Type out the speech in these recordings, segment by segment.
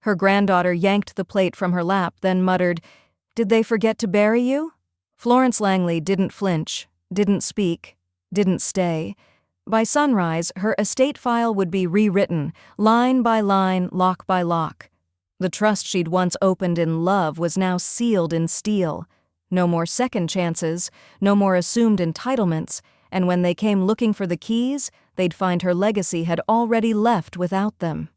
Her granddaughter yanked the plate from her lap, then muttered, "Did they forget to bury you?" Florence Langley didn't flinch, didn't speak, didn't stay. By sunrise, her estate file would be rewritten, line by line, lock by lock. The trust she'd once opened in love was now sealed in steel. No more second chances, no more assumed entitlements, and when they came looking for the keys, they'd find her legacy had already left without them.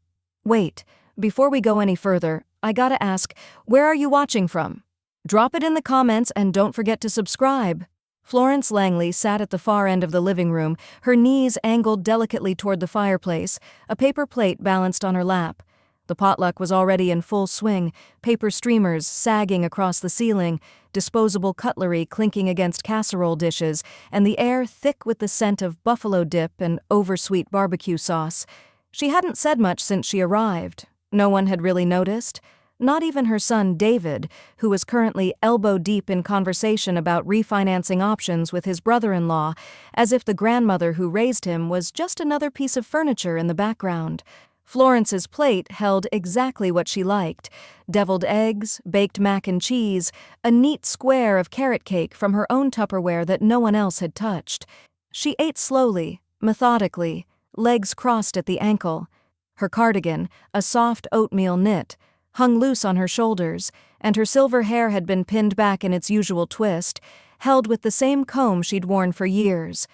Wait, before we go any further, I gotta ask, where are you watching from? Drop it in the comments and don't forget to subscribe. Florence Langley sat at the far end of the living room, her knees angled delicately toward the fireplace, a paper plate balanced on her lap. The potluck was already in full swing, paper streamers sagging across the ceiling, disposable cutlery clinking against casserole dishes, and the air thick with the scent of buffalo dip and oversweet barbecue sauce. She hadn't said much since she arrived. No one had really noticed. Not even her son David, who was currently elbow-deep in conversation about refinancing options with his brother-in-law, as if the grandmother who raised him was just another piece of furniture in the background. Florence's plate held exactly what she liked: deviled eggs, baked mac and cheese, a neat square of carrot cake from her own Tupperware that no one else had touched. She ate slowly, methodically, legs crossed at the ankle. Her cardigan, a soft oatmeal knit, hung loose on her shoulders, and her silver hair had been pinned back in its usual twist, held with the same comb she'd worn for years.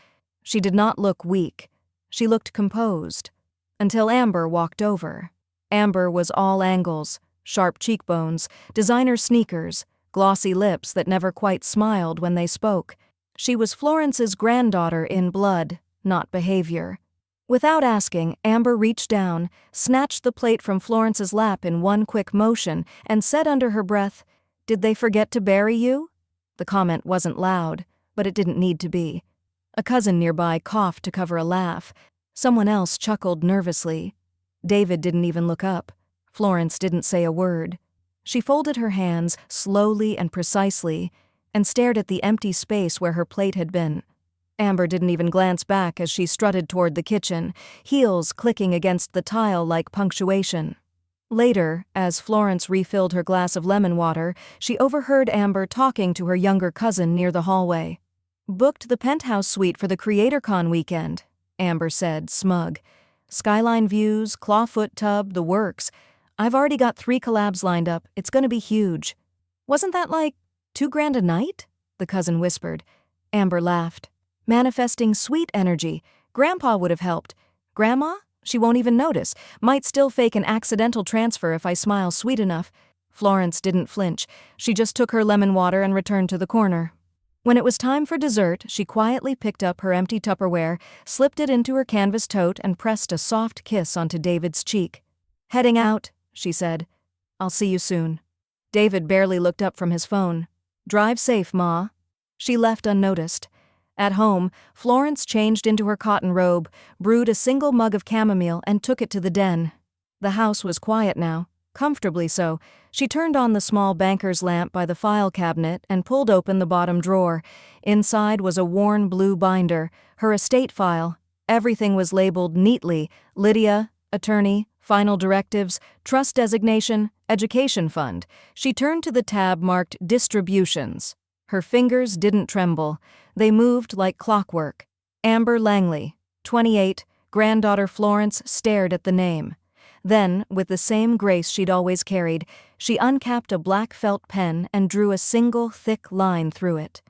She did not look weak. She looked composed. Until Amber walked over. Amber was all angles, sharp cheekbones, designer sneakers, glossy lips that never quite smiled when they spoke. She was Florence's granddaughter in blood, not behavior. Without asking, Amber reached down, snatched the plate from Florence's lap in one quick motion, and said under her breath, "Did they forget to bury you?" The comment wasn't loud, but it didn't need to be. A cousin nearby coughed to cover a laugh. Someone else chuckled nervously. David didn't even look up. Florence didn't say a word. She folded her hands slowly and precisely, and stared at the empty space where her plate had been. Amber didn't even glance back as she strutted toward the kitchen, heels clicking against the tile like punctuation. Later, as Florence refilled her glass of lemon water, she overheard Amber talking to her younger cousin near the hallway. "Booked the penthouse suite for the CreatorCon weekend," Amber said, smug. "Skyline views, clawfoot tub, the works. I've already got 3 collabs lined up. It's gonna be huge." "Wasn't that like $2,000 a night?" the cousin whispered. Amber laughed. "Manifesting sweet energy. Grandpa would have helped. Grandma? She won't even notice. Might still fake an accidental transfer if I smile sweet enough." Florence didn't flinch. She just took her lemon water and returned to the corner. When it was time for dessert, she quietly picked up her empty Tupperware, slipped it into her canvas tote, and pressed a soft kiss onto David's cheek. "Heading out," she said. "I'll see you soon." David barely looked up from his phone. "Drive safe, Ma." She left unnoticed. At home, Florence changed into her cotton robe, brewed a single mug of chamomile, and took it to the den. The house was quiet now, comfortably so. She turned on the small banker's lamp by the file cabinet and pulled open the bottom drawer. Inside was a worn blue binder, her estate file. Everything was labeled neatly: Lydia, attorney, final directives, trust designation, education fund. She turned to the tab marked distributions. Her fingers didn't tremble. They moved like clockwork. Amber Langley, 28, granddaughter Florence, stared at the name. Then, with the same grace she'd always carried, she uncapped a black felt pen and drew a single thick line through it.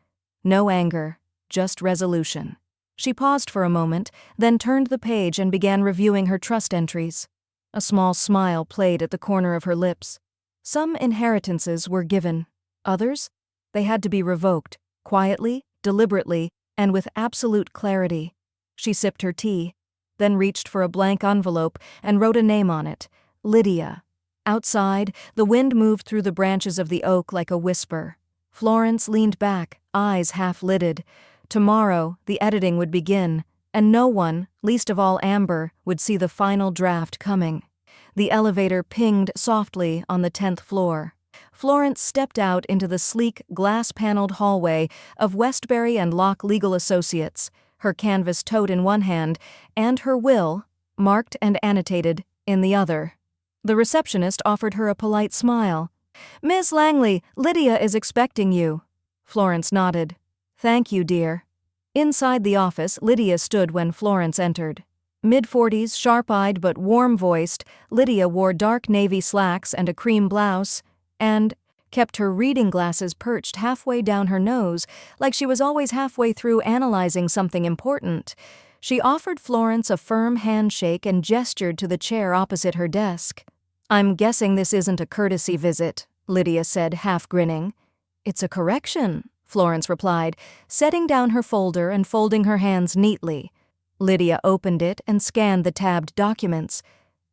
No anger, just resolution. She paused for a moment, then turned the page and began reviewing her trust entries. A small smile played at the corner of her lips. Some inheritances were given. Others? They had to be revoked, quietly, deliberately, and with absolute clarity. She sipped her tea, then reached for a blank envelope and wrote a name on it: Lydia. Outside, the wind moved through the branches of the oak like a whisper. Florence leaned back, eyes half-lidded. Tomorrow, the editing would begin, and no one, least of all Amber, would see the final draft coming. The elevator pinged softly on the 10th floor. Florence stepped out into the sleek, glass-paneled hallway of Westbury and Locke Legal Associates, her canvas tote in one hand, and her will, marked and annotated, in the other. The receptionist offered her a polite smile. "Miss Langley, Lydia is expecting you." Florence nodded. "Thank you, dear." Inside the office, Lydia stood when Florence entered. Mid-40s, sharp-eyed but warm-voiced, Lydia wore dark navy slacks and a cream blouse, and kept her reading glasses perched halfway down her nose, like she was always halfway through analyzing something important. She offered Florence a firm handshake and gestured to the chair opposite her desk. "I'm guessing this isn't a courtesy visit," Lydia said, half grinning. "It's a correction," Florence replied, setting down her folder and folding her hands neatly. Lydia opened it and scanned the tabbed documents.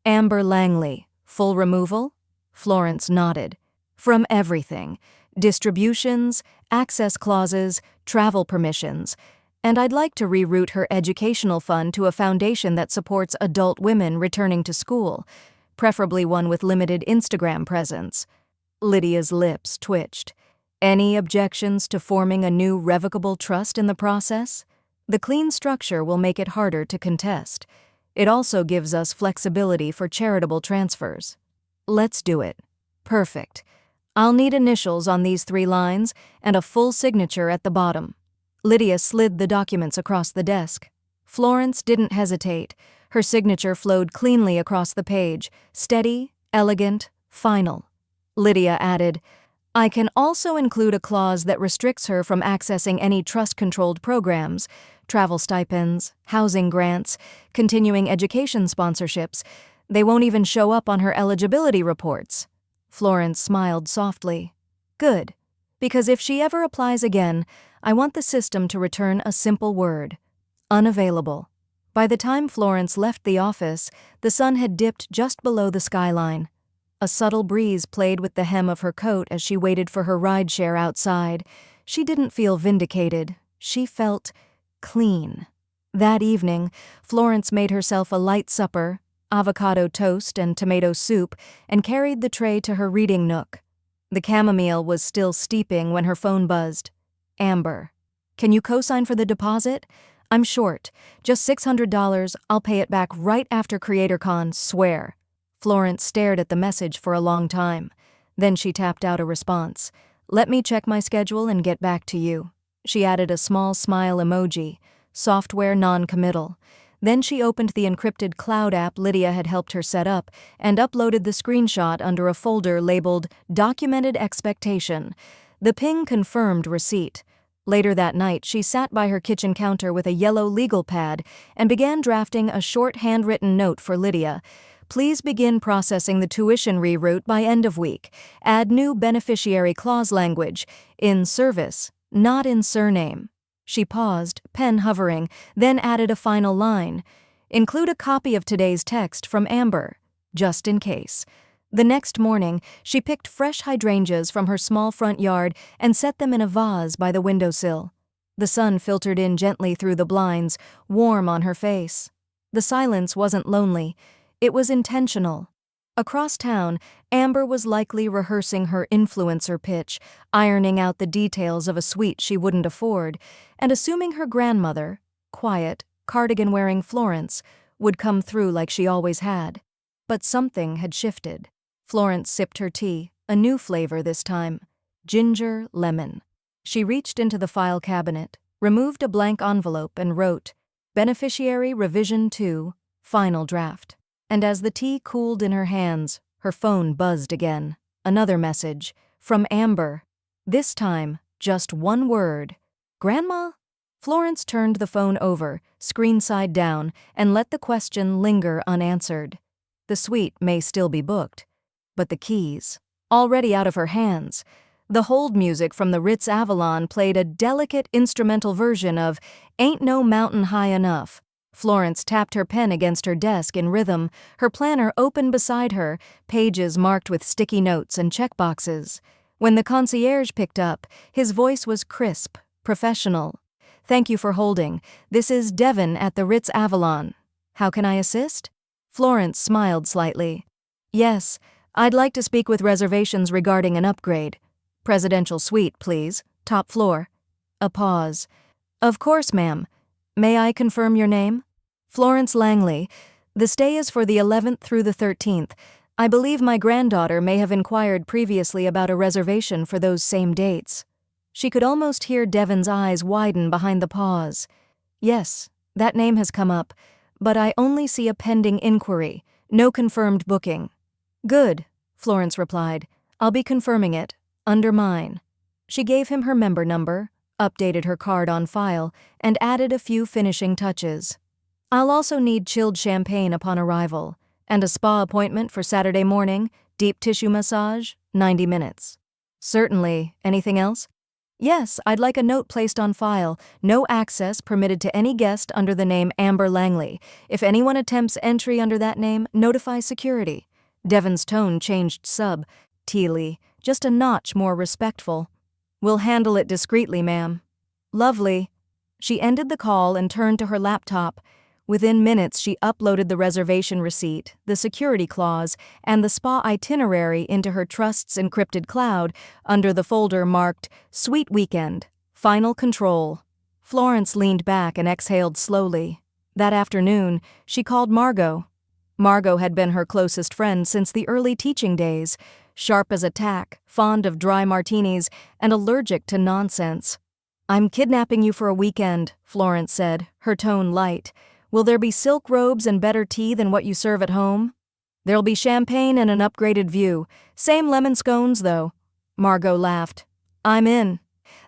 "Amber Langley, full removal?" Florence nodded. "From everything. Distributions, access clauses, travel permissions. And I'd like to reroute her educational fund to a foundation that supports adult women returning to school, preferably one with limited Instagram presence." Lydia's lips twitched. "Any objections to forming a new revocable trust in the process? The clean structure will make it harder to contest. It also gives us flexibility for charitable transfers." "Let's do it." "Perfect. I'll need initials on these 3 lines and a full signature at the bottom." Lydia slid the documents across the desk. Florence didn't hesitate. Her signature flowed cleanly across the page, steady, elegant, final. Lydia added, "I can also include a clause that restricts her from accessing any trust-controlled programs, travel stipends, housing grants, continuing education sponsorships. They won't even show up on her eligibility reports." Florence smiled softly. "Good, because if she ever applies again, I want the system to return a simple word: unavailable." By the time Florence left the office, the sun had dipped just below the skyline. A subtle breeze played with the hem of her coat as she waited for her rideshare outside. She didn't feel vindicated. She felt clean. That evening, Florence made herself a light supper, avocado toast and tomato soup, and carried the tray to her reading nook. The chamomile was still steeping when her phone buzzed. "Amber, can you co-sign for the deposit? I'm short. Just $600. I'll pay it back right after CreatorCon, swear." Florence stared at the message for a long time. Then she tapped out a response. "Let me check my schedule and get back to you." She added a small smile emoji, software non-committal. Then she opened the encrypted cloud app Lydia had helped her set up and uploaded the screenshot under a folder labeled Documented Expectation. The ping confirmed receipt. Later that night, she sat by her kitchen counter with a yellow legal pad and began drafting a short handwritten note for Lydia. "Please begin processing the tuition reroute by end of week. Add new beneficiary clause language. In service, not in surname." She paused, pen hovering, then added a final line. "Include a copy of today's text from Amber, just in case." The next morning, she picked fresh hydrangeas from her small front yard and set them in a vase by the windowsill. The sun filtered in gently through the blinds, warm on her face. The silence wasn't lonely. It was intentional. Across town, Amber was likely rehearsing her influencer pitch, ironing out the details of a suite she wouldn't afford, and assuming her grandmother, quiet, cardigan-wearing Florence, would come through like she always had. But something had shifted. Florence sipped her tea, a new flavor this time: ginger lemon. She reached into the file cabinet, removed a blank envelope and wrote, "Beneficiary Revision 2, Final Draft." And as the tea cooled in her hands, her phone buzzed again. Another message, from Amber. This time, just one word. "Grandma?" Florence turned the phone over, screen side down, and let the question linger unanswered. The suite may still be booked, but the keys, already out of her hands. The hold music from the Ritz Avalon played a delicate instrumental version of "Ain't No Mountain High Enough." Florence tapped her pen against her desk in rhythm, her planner open beside her, pages marked with sticky notes and checkboxes. When the concierge picked up, his voice was crisp, professional. "Thank you for holding. This is Devon at the Ritz Avalon. How can I assist?" Florence smiled slightly. "Yes, I'd like to speak with reservations regarding an upgrade. Presidential suite, please. Top floor." A pause. "Of course, ma'am. May I confirm your name?" "Florence Langley. The stay is for the 11th through the 13th. I believe my granddaughter may have inquired previously about a reservation for those same dates. She could almost hear Devon's eyes widen behind the pause. Yes, that name has come up, but I only see a pending inquiry, no confirmed booking. Good, Florence replied. I'll be confirming it, under mine. She gave him her member number, updated her card on file, and added a few finishing touches. I'll also need chilled champagne upon arrival, and a spa appointment for Saturday morning, deep tissue massage, 90 minutes. Certainly. Anything else? Yes, I'd like a note placed on file, no access permitted to any guest under the name Amber Langley. If anyone attempts entry under that name, notify security. Devon's tone changed subtly, just a notch more respectful. We'll handle it discreetly, ma'am. Lovely. She ended the call and turned to her laptop. Within minutes, she uploaded the reservation receipt, the security clause, and the spa itinerary into her trust's encrypted cloud under the folder marked Sweet Weekend, Final Control. Florence leaned back and exhaled slowly. That afternoon, she called Margot. Margot had been her closest friend since the early teaching days, sharp as a tack, fond of dry martinis, and allergic to nonsense. I'm kidnapping you for a weekend, Florence said, her tone light. Will there be silk robes and better tea than what you serve at home? There'll be champagne and an upgraded view. Same lemon scones, though. Margot laughed. I'm in.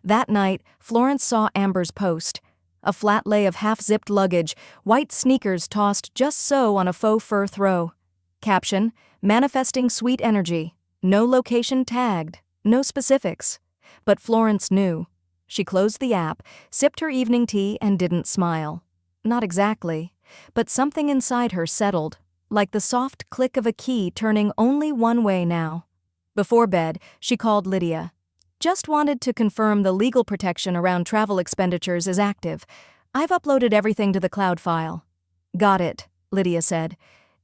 That night, Florence saw Amber's post. A flat lay of half-zipped luggage, white sneakers tossed just so on a faux fur throw. Caption, manifesting sweet energy. No location tagged. No specifics. But Florence knew. She closed the app, sipped her evening tea, and didn't smile. Not exactly, but something inside her settled, like the soft click of a key turning only one way now. Before bed, she called Lydia. Just wanted to confirm the legal protection around travel expenditures is active. I've uploaded everything to the cloud file. Got it, Lydia said.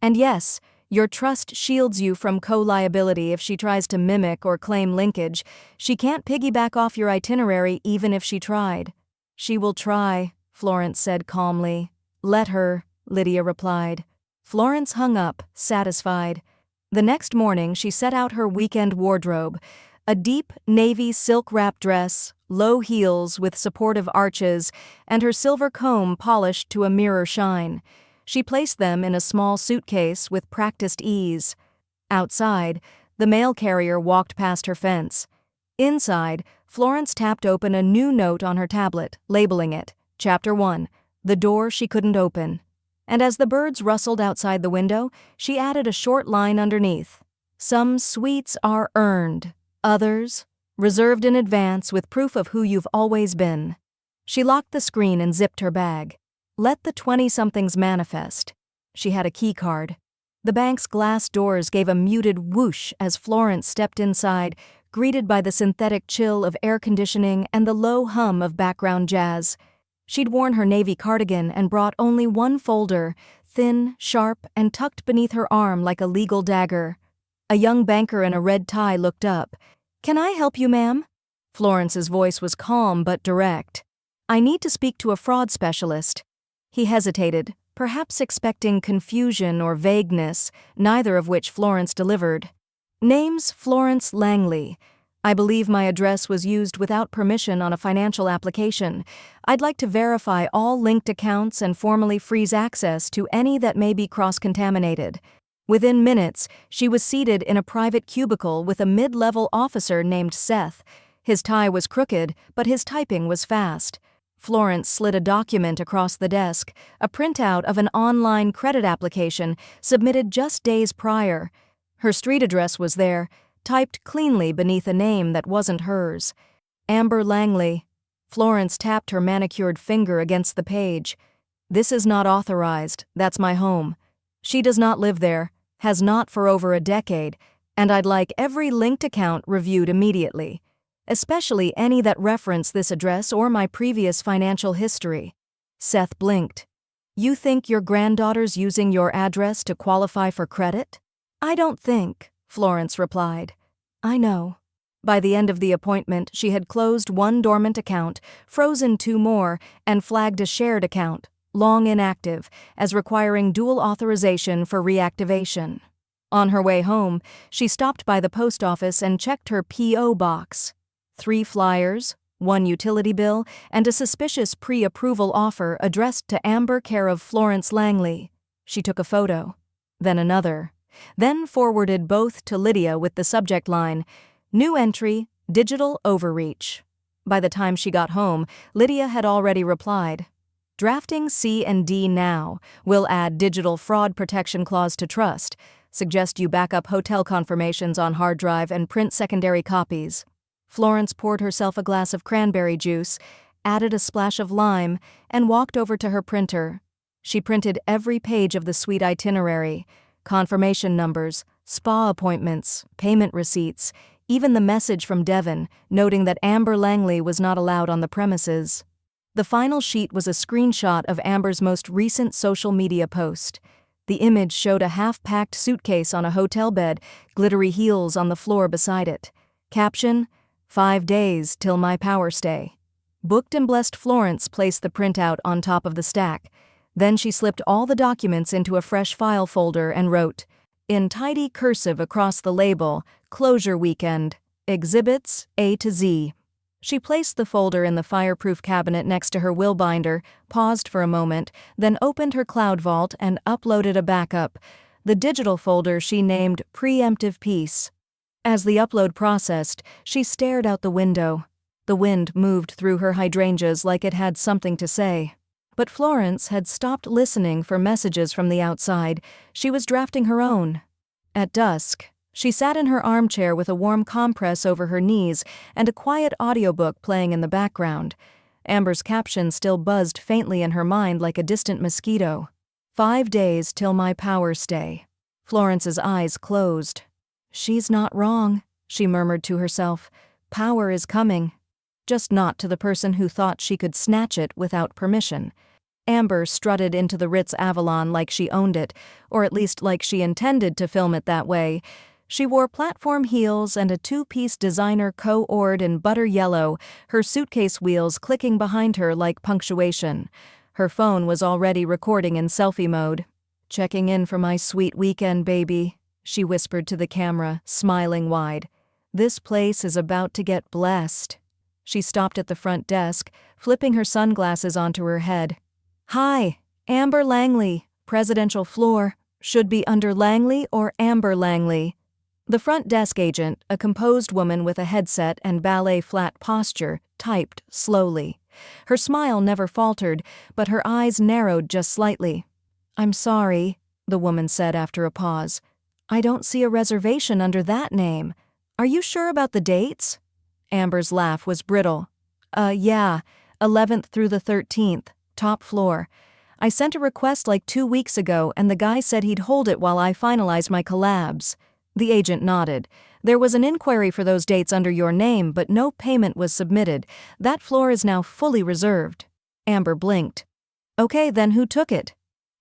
And yes, your trust shields you from co-liability if she tries to mimic or claim linkage. She can't piggyback off your itinerary even if she tried. She will try, Florence said calmly. Let her, Lydia replied. Florence hung up, satisfied. The next morning she set out her weekend wardrobe, a deep navy silk-wrap dress, low heels with supportive arches, and her silver comb polished to a mirror shine. She placed them in a small suitcase with practiced ease. Outside, the mail carrier walked past her fence. Inside, Florence tapped open a new note on her tablet, labeling it, Chapter 1, The Door She Couldn't Open. And as the birds rustled outside the window, she added a short line underneath. Some sweets are earned, others reserved in advance with proof of who you've always been. She locked the screen and zipped her bag. Let the 20-somethings manifest. She had a key card. The bank's glass doors gave a muted whoosh as Florence stepped inside, greeted by the synthetic chill of air conditioning and the low hum of background jazz. She'd worn her navy cardigan and brought only one folder, thin, sharp, and tucked beneath her arm like a legal dagger. A young banker in a red tie looked up. Can I help you, ma'am? Florence's voice was calm but direct. I need to speak to a fraud specialist. He hesitated, perhaps expecting confusion or vagueness, neither of which Florence delivered. Name's Florence Langley. I believe my address was used without permission on a financial application. I'd like to verify all linked accounts and formally freeze access to any that may be cross-contaminated. Within minutes, she was seated in a private cubicle with a mid-level officer named Seth. His tie was crooked, but his typing was fast. Florence slid a document across the desk, a printout of an online credit application submitted just days prior. Her street address was there, typed cleanly beneath a name that wasn't hers. Amber Langley. Florence tapped her manicured finger against the page. This is not authorized, that's my home. She does not live there, has not for over a decade, and I'd like every linked account reviewed immediately, especially any that reference this address or my previous financial history. Seth blinked. You think your granddaughter's using your address to qualify for credit? I don't think, Florence replied. I know. By the end of the appointment, she had closed one dormant account, frozen two more, and flagged a shared account, long inactive, as requiring dual authorization for reactivation. On her way home, she stopped by the post office and checked her P.O. box. 3 flyers, 1 utility bill, and a suspicious pre-approval offer addressed to Amber care of Florence Langley. She took a photo, then another, then forwarded both to Lydia with the subject line, "New entry, digital overreach." By the time she got home, Lydia had already replied, "Drafting C&D now. Will add digital fraud protection clause to trust. Suggest you back up hotel confirmations on hard drive and print secondary copies." Florence poured herself a glass of cranberry juice, added a splash of lime, and walked over to her printer. She printed every page of the suite itinerary, confirmation numbers, spa appointments, payment receipts, even the message from Devon noting that Amber Langley was not allowed on the premises. The final sheet was a screenshot of Amber's most recent social media post. The image showed a half-packed suitcase on a hotel bed, glittery heels on the floor beside it. Caption, "5 days till my power stay." Booked and blessed Florence placed the printout on top of the stack. Then she slipped all the documents into a fresh file folder and wrote, in tidy cursive across the label, "Closure Weekend. Exhibits A to Z." She placed the folder in the fireproof cabinet next to her will binder, paused for a moment, then opened her cloud vault and uploaded a backup, the digital folder she named Preemptive Piece. As the upload processed, she stared out the window. The wind moved through her hydrangeas like it had something to say. But Florence had stopped listening for messages from the outside. She was drafting her own. At dusk, she sat in her armchair with a warm compress over her knees and a quiet audiobook playing in the background. Amber's caption still buzzed faintly in her mind like a distant mosquito. 5 days till my power stay. Florence's eyes closed. "She's not wrong," she murmured to herself. "Power is coming. Just not to the person who thought she could snatch it without permission." Amber strutted into the Ritz Avalon like she owned it, or at least like she intended to film it that way. She wore platform heels and a 2-piece designer co-ord in butter yellow, her suitcase wheels clicking behind her like punctuation. Her phone was already recording in selfie mode. "Checking in for my sweet weekend, baby," she whispered to the camera, smiling wide. "This place is about to get blessed." She stopped at the front desk, flipping her sunglasses onto her head. "Hi, Amber Langley, presidential floor. Should be under Langley or Amber Langley." The front desk agent, a composed woman with a headset and ballet-flat posture, typed slowly. Her smile never faltered, but her eyes narrowed just slightly. "I'm sorry," the woman said after a pause. "I don't see a reservation under that name. Are you sure about the dates?" Amber's laugh was brittle. Yeah, 11th through the 13th, top floor. I sent a request like 2 weeks ago and the guy said he'd hold it while I finalize my collabs." The agent nodded. "There was an inquiry for those dates under your name, but no payment was submitted. That floor is now fully reserved." Amber blinked. "Okay, then who took it?"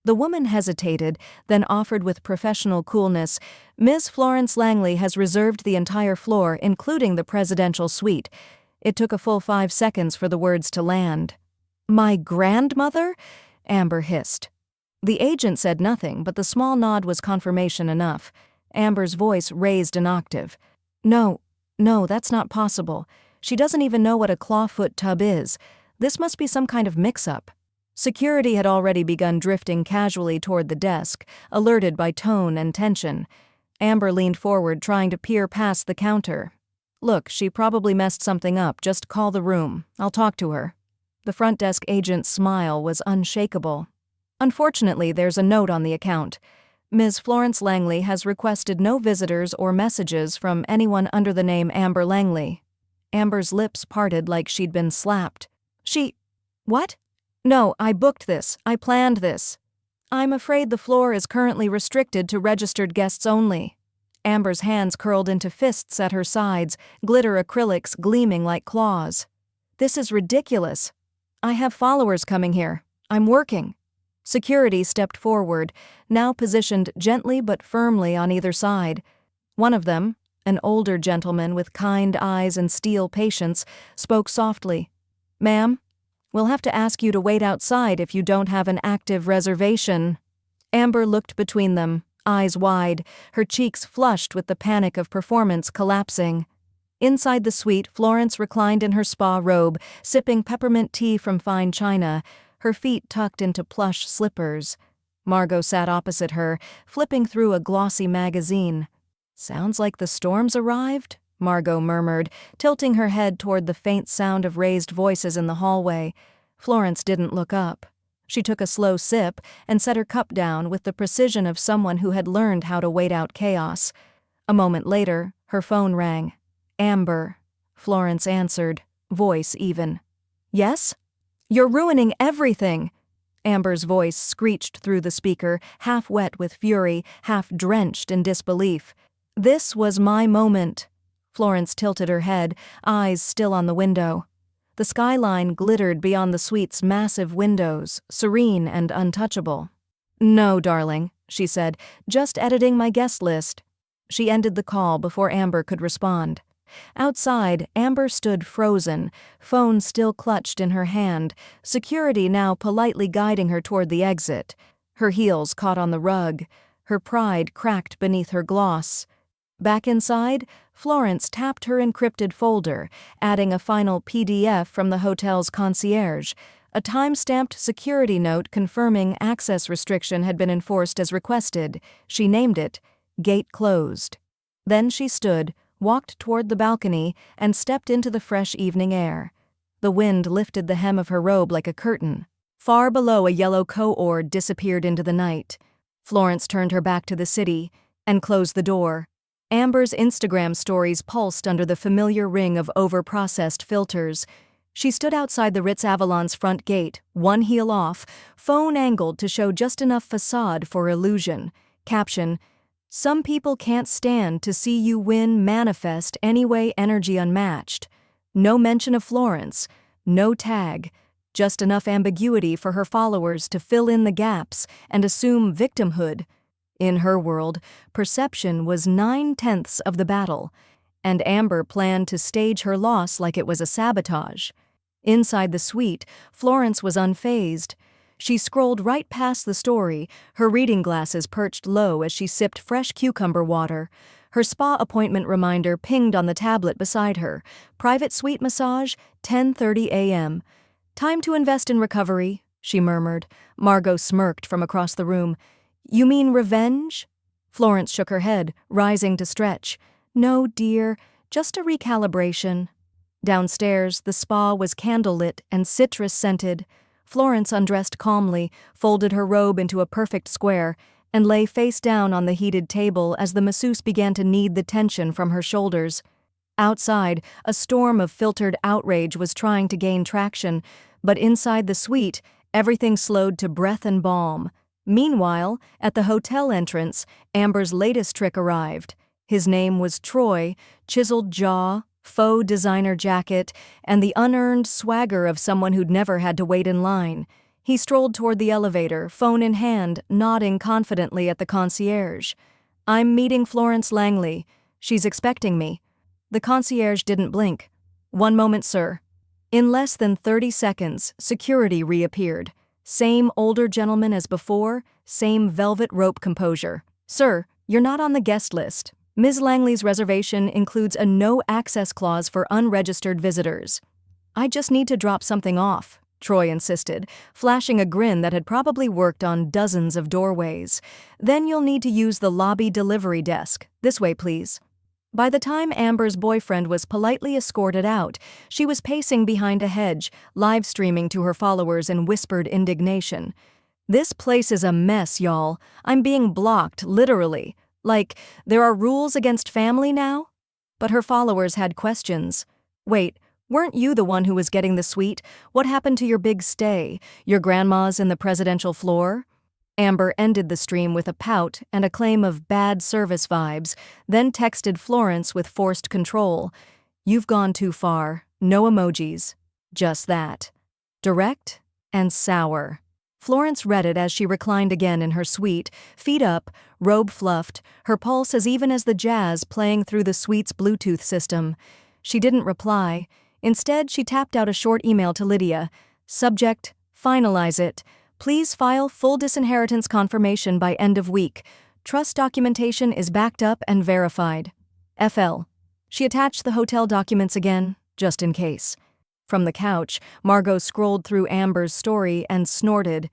The woman hesitated, then offered with professional coolness, "Ms. Florence Langley has reserved the entire floor, including the presidential suite." It took a full 5 seconds for the words to land. "My grandmother?" Amber hissed. The agent said nothing, but the small nod was confirmation enough. Amber's voice raised an octave. No, that's not possible. She doesn't even know what a clawfoot tub is. This must be some kind of mix-up." Security had already begun drifting casually toward the desk, alerted by tone and tension. Amber leaned forward, trying to peer past the counter. "Look, she probably messed something up. Just call the room. I'll talk to her." The front desk agent's smile was unshakable. "Unfortunately, there's a note on the account. Ms. Florence Langley has requested no visitors or messages from anyone under the name Amber Langley." Amber's lips parted like she'd been slapped. What? "No, I booked this. I planned this." "I'm afraid the floor is currently restricted to registered guests only." Amber's hands curled into fists at her sides, glitter acrylics gleaming like claws. "This is ridiculous. I have followers coming here. I'm working." Security stepped forward, now positioned gently but firmly on either side. One of them, an older gentleman with kind eyes and steel patience, spoke softly. "Ma'am, we'll have to ask you to wait outside if you don't have an active reservation." Amber looked between them, eyes wide, her cheeks flushed with the panic of performance collapsing. Inside the suite, Florence reclined in her spa robe, sipping peppermint tea from fine china, her feet tucked into plush slippers. Margot sat opposite her, flipping through a glossy magazine. "Sounds like the storm's arrived," Margot murmured, tilting her head toward the faint sound of raised voices in the hallway. Florence didn't look up. She took a slow sip and set her cup down with the precision of someone who had learned how to wait out chaos. A moment later, her phone rang. "Amber," Florence answered, voice even. "Yes? You're ruining everything." Amber's voice screeched through the speaker, half wet with fury, half drenched in disbelief. "This was my moment." Florence tilted her head, eyes still on the window. The skyline glittered beyond the suite's massive windows, serene and untouchable. "No, darling," she said, "just editing my guest list." She ended the call before Amber could respond. Outside, Amber stood frozen, phone still clutched in her hand, security now politely guiding her toward the exit. Her heels caught on the rug, her pride cracked beneath her gloss. Back inside, Florence tapped her encrypted folder, adding a final PDF from the hotel's concierge, a time-stamped security note confirming access restriction had been enforced as requested. She named it, "Gate Closed." Then she stood, walked toward the balcony, and stepped into the fresh evening air. The wind lifted the hem of her robe like a curtain. Far below, a yellow cohort disappeared into the night. Florence turned her back to the city and closed the door. Amber's Instagram stories pulsed under the familiar ring of over-processed filters. She stood outside the Ritz-Avalon's front gate, one heel off, phone angled to show just enough facade for illusion. Caption, "Some people can't stand to see you win manifest anyway, energy unmatched." No mention of Florence, no tag, just enough ambiguity for her followers to fill in the gaps and assume victimhood. In her world, perception was 9/10 of the battle, and Amber planned to stage her loss like it was a sabotage. Inside the suite, Florence was unfazed. She scrolled right past the story, her reading glasses perched low as she sipped fresh cucumber water. Her spa appointment reminder pinged on the tablet beside her. Private suite massage, 10:30 a.m. "Time to invest in recovery," she murmured. Margot smirked from across the room. "You mean revenge?" Florence shook her head, rising to stretch. "No, dear, just a recalibration." Downstairs, the spa was candlelit and citrus-scented. Florence undressed calmly, folded her robe into a perfect square, and lay face down on the heated table as the masseuse began to knead the tension from her shoulders. Outside, a storm of filtered outrage was trying to gain traction, but inside the suite, everything slowed to breath and balm. Meanwhile, at the hotel entrance, Amber's latest trick arrived. His name was Troy, chiseled jaw, faux designer jacket, and the unearned swagger of someone who'd never had to wait in line. He strolled toward the elevator, phone in hand, nodding confidently at the concierge. "I'm meeting Florence Langley. She's expecting me." The concierge didn't blink. "One moment, sir." In less than 30 seconds, security reappeared. Same older gentleman as before, same velvet rope composure. "Sir, you're not on the guest list. Ms. Langley's reservation includes a no-access clause for unregistered visitors." "I just need to drop something off," Troy insisted, flashing a grin that had probably worked on dozens of doorways. "Then you'll need to use the lobby delivery desk. This way, please." By the time Amber's boyfriend was politely escorted out, she was pacing behind a hedge, live-streaming to her followers in whispered indignation. "This place is a mess, y'all. I'm being blocked, literally. Like, there are rules against family now?" But her followers had questions. "Wait, weren't you the one who was getting the suite? What happened to your big stay? Your grandma's in the presidential floor?" Amber ended the stream with a pout and a claim of bad service vibes, then texted Florence with forced control. "You've gone too far. No emojis. Just that." Direct and sour. Florence read it as she reclined again in her suite, feet up, robe fluffed, her pulse as even as the jazz playing through the suite's Bluetooth system. She didn't reply. Instead, she tapped out a short email to Lydia. Subject, "Finalize it. Please file full disinheritance confirmation by end of week. Trust documentation is backed up and verified. FL. She attached the hotel documents again, just in case. From the couch, Margot scrolled through Amber's story and snorted.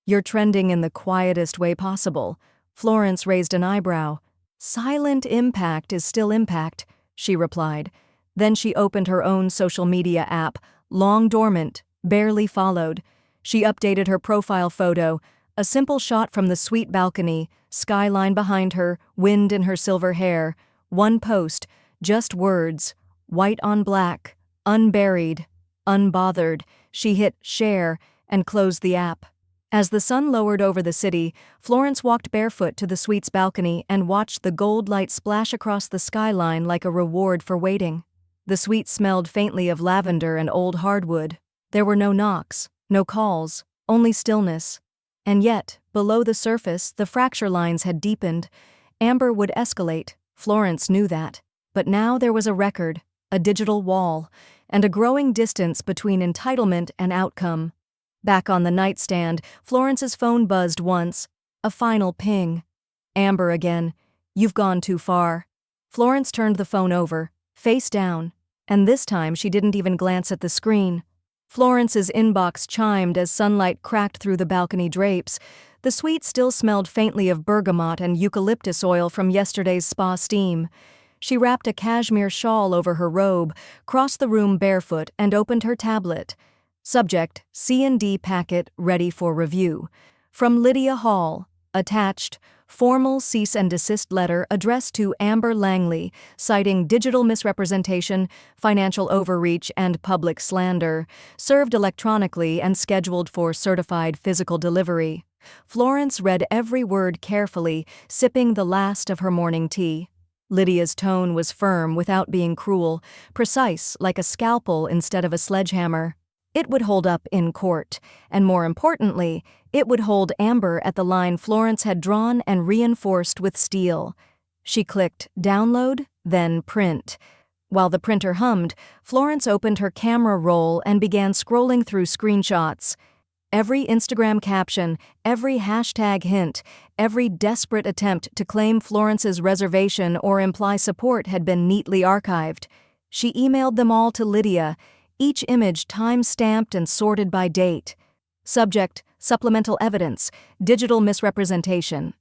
"You're trending in the quietest way possible." Florence raised an eyebrow. "Silent impact is still impact," she replied. Then she opened her own social media app, long dormant, barely followed. She updated her profile photo, a simple shot from the suite balcony, skyline behind her, wind in her silver hair. One post, just words, white on black, unburied, unbothered. She hit share and closed the app. As the sun lowered over the city, Florence walked barefoot to the suite's balcony and watched the gold light splash across the skyline like a reward for waiting. The suite smelled faintly of lavender and old hardwood. There were no knocks, no calls, only stillness. And yet, below the surface, the fracture lines had deepened. Amber would escalate, Florence knew that. But now there was a record, a digital wall, and a growing distance between entitlement and outcome. Back on the nightstand, Florence's phone buzzed once. A final ping. Amber again. "You've gone too far." Florence turned the phone over, face down, and this time she didn't even glance at the screen. Florence's inbox chimed as sunlight cracked through the balcony drapes. The suite still smelled faintly of bergamot and eucalyptus oil from yesterday's spa steam. She wrapped a cashmere shawl over her robe, crossed the room barefoot, and opened her tablet. Subject: C&D packet ready for review. From Lydia Hall. Attached: formal cease and desist letter addressed to Amber Langley, citing digital misrepresentation, financial overreach, and public slander, served electronically and scheduled for certified physical delivery. Florence read every word carefully, sipping the last of her morning tea. Lydia's tone was firm without being cruel, precise like a scalpel instead of a sledgehammer. It would hold up in court, and more importantly, it would hold Amber at the line Florence had drawn and reinforced with steel. She clicked download, then print. While the printer hummed, Florence opened her camera roll and began scrolling through screenshots. Every Instagram caption, every hashtag hint, every desperate attempt to claim Florence's reservation or imply support had been neatly archived. She emailed them all to Lydia, each image time-stamped and sorted by date. Subject: supplemental evidence, digital misrepresentation.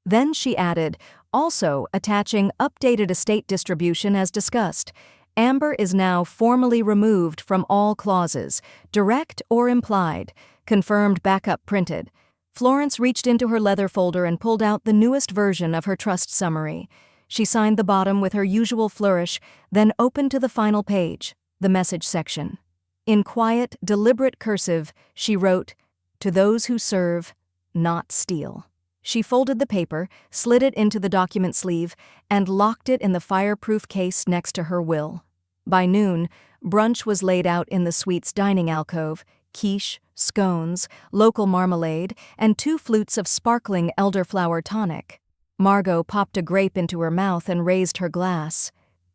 Then she added, also attaching updated estate distribution as discussed. Amber is now formally removed from all clauses, direct or implied. Confirmed backup printed. Florence reached into her leather folder and pulled out the newest version of her trust summary. She signed the bottom with her usual flourish, then opened to the final page, the message section. In quiet, deliberate cursive, she wrote, "To those who serve, not steal." She folded the paper, slid it into the document sleeve, and locked it in the fireproof case next to her will. By noon, brunch was laid out in the suite's dining alcove: quiche, scones, local marmalade, and 2 flutes of sparkling elderflower tonic. Margot popped a grape into her mouth and raised her glass.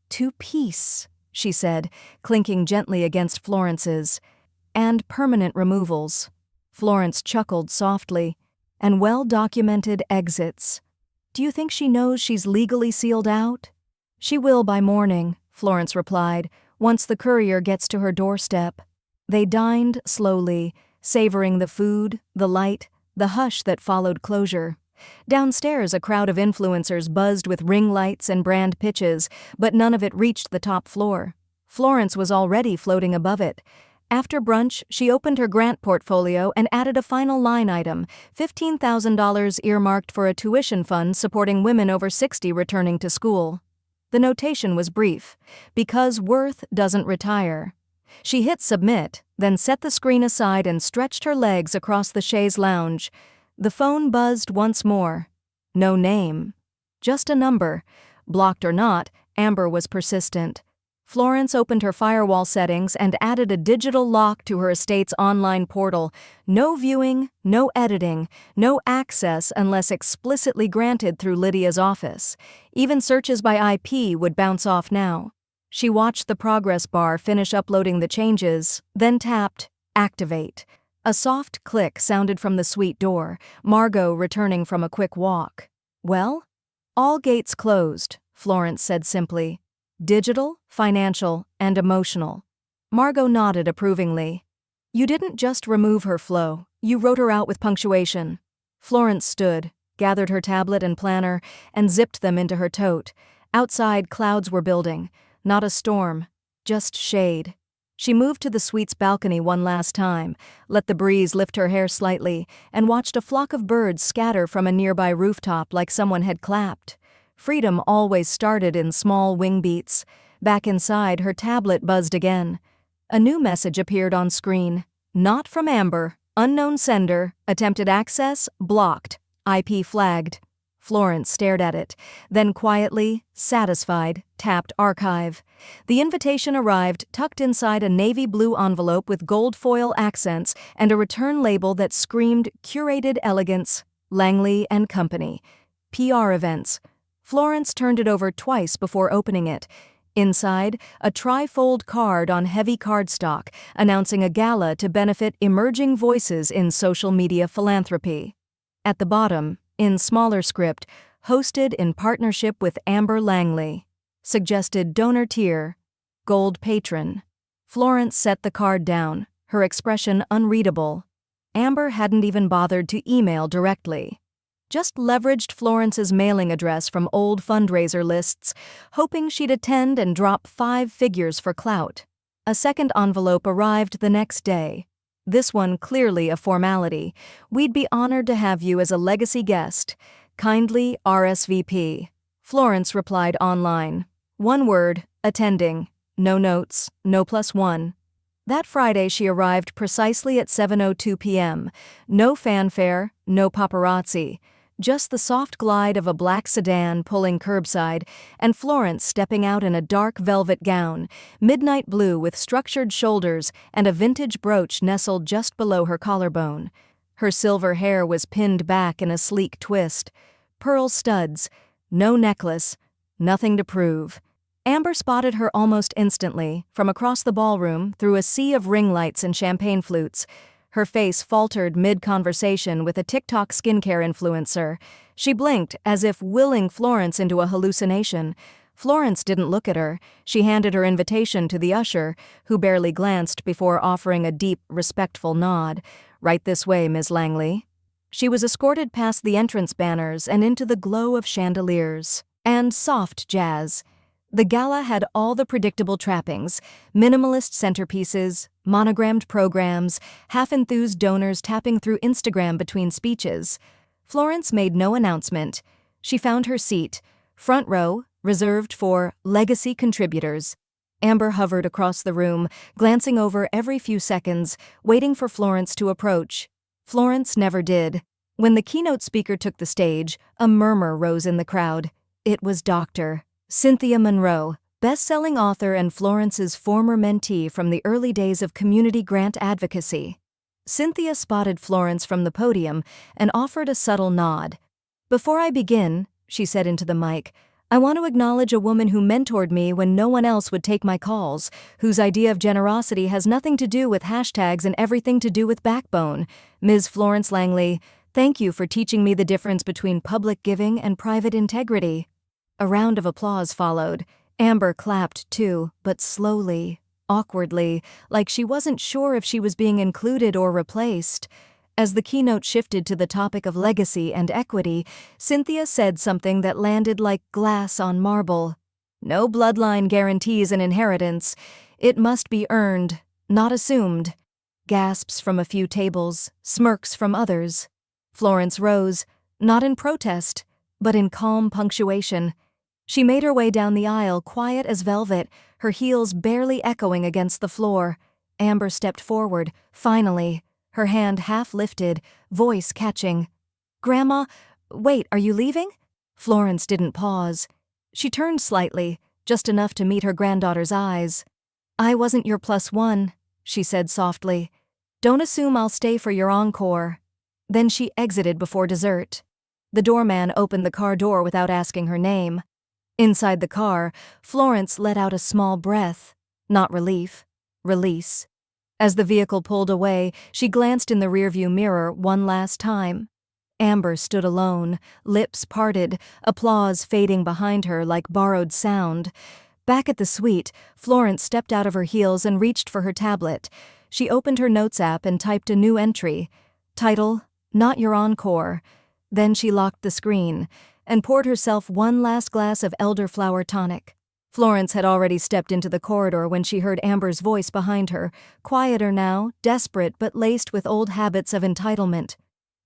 "To peace," she said, clinking gently against Florence's. "And permanent removals." Florence chuckled softly. "And well-documented exits. Do you think she knows she's legally sealed out?" "She will by morning," Florence replied, "once the courier gets to her doorstep." They dined slowly, savoring the food, the light, the hush that followed closure. Downstairs, a crowd of influencers buzzed with ring lights and brand pitches, but none of it reached the top floor. Florence was already floating above it. After brunch, she opened her grant portfolio and added a final line item, $15,000 earmarked for a tuition fund supporting women over 60 returning to school. The notation was brief: because worth doesn't retire. She hit submit, then set the screen aside and stretched her legs across the chaise lounge. The phone buzzed once more. No name. Just a number. Blocked or not, Amber was persistent. Florence opened her firewall settings and added a digital lock to her estate's online portal. No viewing, no editing, no access unless explicitly granted through Lydia's office. Even searches by IP would bounce off now. She watched the progress bar finish uploading the changes, then tapped activate. A soft click sounded from the suite door, Margot returning from a quick walk. Well, all gates closed, Florence said simply. Digital, financial, and emotional. Margot nodded approvingly. You didn't just remove her flow, you wrote her out with punctuation. Florence stood, gathered her tablet and planner, and zipped them into her tote. Outside, clouds were building. Not a storm, just shade. She moved to the suite's balcony one last time, let the breeze lift her hair slightly, and watched a flock of birds scatter from a nearby rooftop like someone had clapped. Freedom always started in small wing beats. Back inside, her tablet buzzed again. A new message appeared on screen. Not from Amber. Unknown sender. Attempted access blocked. IP flagged. Florence stared at it, then quietly, satisfied, tapped archive. The invitation arrived tucked inside a navy blue envelope with gold foil accents and a return label that screamed curated elegance, Langley and Company. PR events. Florence turned it over twice before opening it. Inside, a tri-fold card on heavy cardstock announcing a gala to benefit emerging voices in social media philanthropy. At the bottom, in smaller script, hosted in partnership with Amber Langley. Suggested donor tier, gold patron. Florence set the card down, her expression unreadable. Amber hadn't even bothered to email directly. Just leveraged Florence's mailing address from old fundraiser lists, hoping she'd attend and drop 5 figures for clout. A second envelope arrived the next day. This one clearly a formality. We'd be honored to have you as a legacy guest. Kindly RSVP. Florence replied online. One word, attending. No notes, no +1. That Friday she arrived precisely at 7:02 p.m. No fanfare, no paparazzi. Just the soft glide of a black sedan pulling curbside, and Florence stepping out in a dark velvet gown, midnight blue with structured shoulders and a vintage brooch nestled just below her collarbone. Her silver hair was pinned back in a sleek twist. Pearl studs, no necklace, nothing to prove. Amber spotted her almost instantly, from across the ballroom, through a sea of ring lights and champagne flutes. Her face faltered mid-conversation with a TikTok skincare influencer. She blinked, as if willing Florence into a hallucination. Florence didn't look at her. She handed her invitation to the usher, who barely glanced before offering a deep, respectful nod. Right this way, Ms. Langley. She was escorted past the entrance banners and into the glow of chandeliers and soft jazz. The gala had all the predictable trappings: minimalist centerpieces, monogrammed programs, half-enthused donors tapping through Instagram between speeches. Florence made no announcement. She found her seat, front row, reserved for legacy contributors. Amber hovered across the room, glancing over every few seconds, waiting for Florence to approach. Florence never did. When the keynote speaker took the stage, a murmur rose in the crowd. It was Dr. Cynthia Monroe, best-selling author and Florence's former mentee from the early days of community grant advocacy. Cynthia spotted Florence from the podium and offered a subtle nod. "Before I begin," she said into the mic, "I want to acknowledge a woman who mentored me when no one else would take my calls, whose idea of generosity has nothing to do with hashtags and everything to do with backbone. Ms. Florence Langley, thank you for teaching me the difference between public giving and private integrity." A round of applause followed. Amber clapped too, but slowly, awkwardly, like she wasn't sure if she was being included or replaced. As the keynote shifted to the topic of legacy and equity, Cynthia said something that landed like glass on marble. No bloodline guarantees an inheritance. It must be earned, not assumed. Gasps from a few tables, smirks from others. Florence rose, not in protest, but in calm punctuation. She made her way down the aisle, quiet as velvet, her heels barely echoing against the floor. Amber stepped forward, finally, her hand half lifted, voice catching. "Grandma, wait, are you leaving?" Florence didn't pause. She turned slightly, just enough to meet her granddaughter's eyes. "I wasn't your +1, she said softly. "Don't assume I'll stay for your encore." Then she exited before dessert. The doorman opened the car door without asking her name. Inside the car, Florence let out a small breath. Not relief, release. As the vehicle pulled away, she glanced in the rearview mirror one last time. Amber stood alone, lips parted, applause fading behind her like borrowed sound. Back at the suite, Florence stepped out of her heels and reached for her tablet. She opened her notes app and typed a new entry. Title, Not Your Encore. Then she locked the screen and poured herself one last glass of elderflower tonic. Florence had already stepped into the corridor when she heard Amber's voice behind her, quieter now, desperate but laced with old habits of entitlement.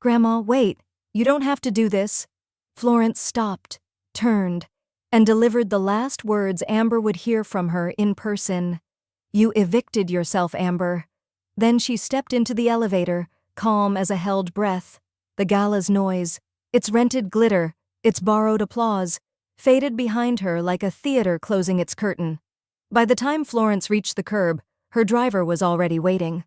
"Grandma, wait. You don't have to do this." Florence stopped, turned, and delivered the last words Amber would hear from her in person. "You evicted yourself, Amber." Then she stepped into the elevator, calm as a held breath. The gala's noise, its rented glitter, its borrowed applause, faded behind her like a theater closing its curtain. By the time Florence reached the curb, her driver was already waiting.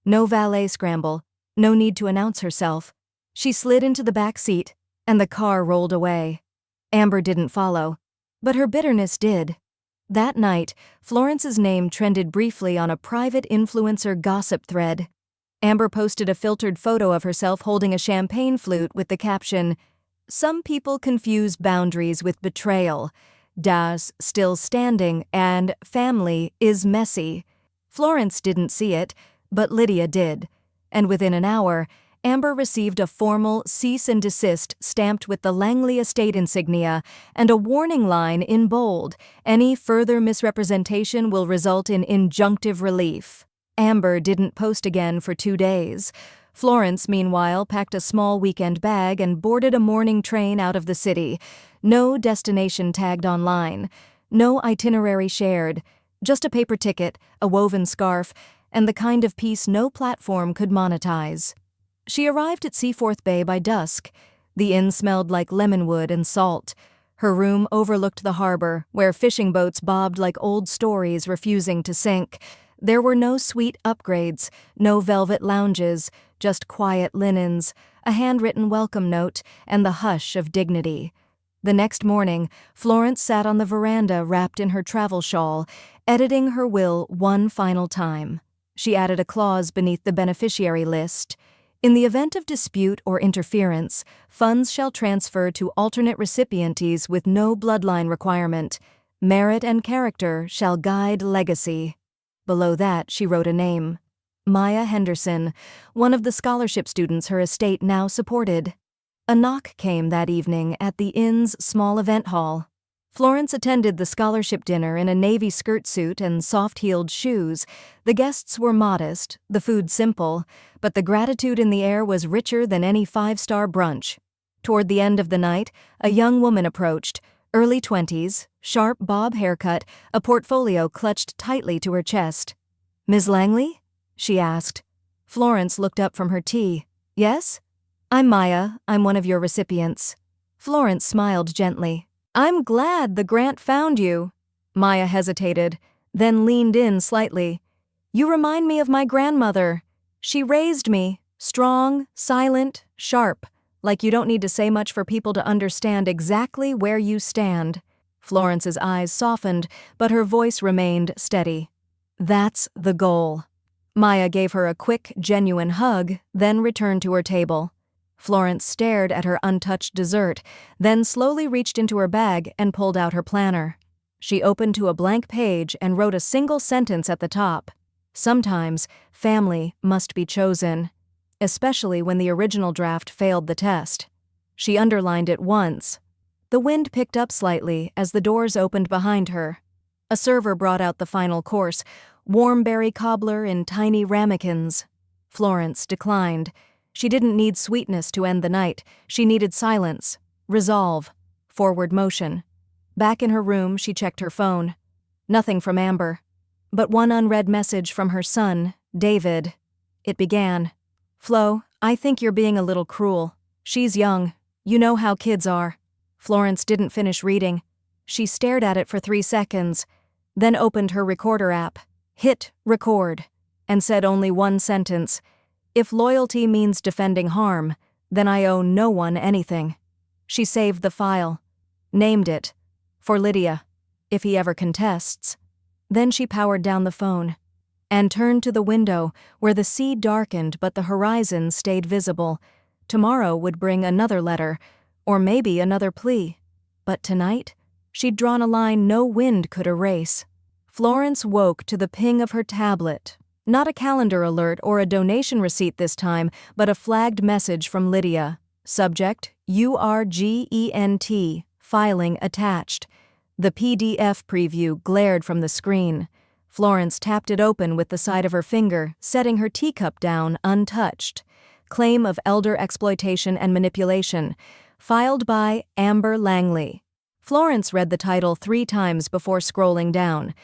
No valet scramble, no need to announce herself. She slid into the back seat, and the car rolled away. Amber didn't follow, but her bitterness did. That night, Florence's name trended briefly on a private influencer gossip thread. Amber posted a filtered photo of herself holding a champagne flute with the caption, "Some people confuse boundaries with betrayal. Das still standing and family is messy." Florence didn't see it, but Lydia did. And within an hour, Amber received a formal cease and desist stamped with the Langley estate insignia and a warning line in bold, "Any further misrepresentation will result in injunctive relief." Amber didn't post again for 2 days. Florence, meanwhile, packed a small weekend bag and boarded a morning train out of the city. No destination tagged online, no itinerary shared, just a paper ticket, a woven scarf, and the kind of peace no platform could monetize. She arrived at Seaforth Bay by dusk. The inn smelled like lemonwood and salt. Her room overlooked the harbor, where fishing boats bobbed like old stories refusing to sink. There were no suite upgrades, no velvet lounges, just quiet linens, a handwritten welcome note, and the hush of dignity. The next morning, Florence sat on the veranda wrapped in her travel shawl, editing her will one final time. She added a clause beneath the beneficiary list. In the event of dispute or interference, funds shall transfer to alternate recipientees with no bloodline requirement. Merit and character shall guide legacy. Below that, she wrote a name. Maya Henderson, one of the scholarship students her estate now supported. A knock came that evening at the inn's small event hall. Florence attended the scholarship dinner in a navy skirt suit and soft-heeled shoes. The guests were modest, the food simple, but the gratitude in the air was richer than any five-star brunch. Toward the end of the night, a young woman approached, early 20s, sharp bob haircut, a portfolio clutched tightly to her chest. "Ms. Langley?" she asked. Florence looked up from her tea. "Yes? I'm Maya. I'm one of your recipients." Florence smiled gently. "I'm glad the grant found you." Maya hesitated, then leaned in slightly. "You remind me of my grandmother. She raised me, strong, silent, sharp, like you don't need to say much for people to understand exactly where you stand." Florence's eyes softened, but her voice remained steady. "That's the goal." Maya gave her a quick, genuine hug, then returned to her table. Florence stared at her untouched dessert, then slowly reached into her bag and pulled out her planner. She opened to a blank page and wrote a single sentence at the top. Sometimes, family must be chosen, especially when the original draft failed the test. She underlined it once. The wind picked up slightly as the doors opened behind her. A server brought out the final course, warm berry cobbler in tiny ramekins. Florence declined. She didn't need sweetness to end the night. She needed silence, resolve, forward motion. Back in her room, she checked her phone. Nothing from Amber, but one unread message from her son, David. It began, "Flo, I think you're being a little cruel. She's young. You know how kids are." Florence didn't finish reading. She stared at it for 3 seconds, then opened her recorder app, hit record, and said only one sentence. "If loyalty means defending harm, then I owe no one anything." She saved the file, named it, for Lydia, if he ever contests. Then she powered down the phone and turned to the window where the sea darkened but the horizon stayed visible. Tomorrow would bring another letter, or maybe another plea. But tonight, she'd drawn a line no wind could erase. Florence woke to the ping of her tablet. Not a calendar alert or a donation receipt this time, but a flagged message from Lydia. Subject, URGENT, filing attached. The PDF preview glared from the screen. Florence tapped it open with the side of her finger, setting her teacup down untouched. Claim of elder exploitation and manipulation. Filed by Amber Langley. Florence read the title 3 times before scrolling down.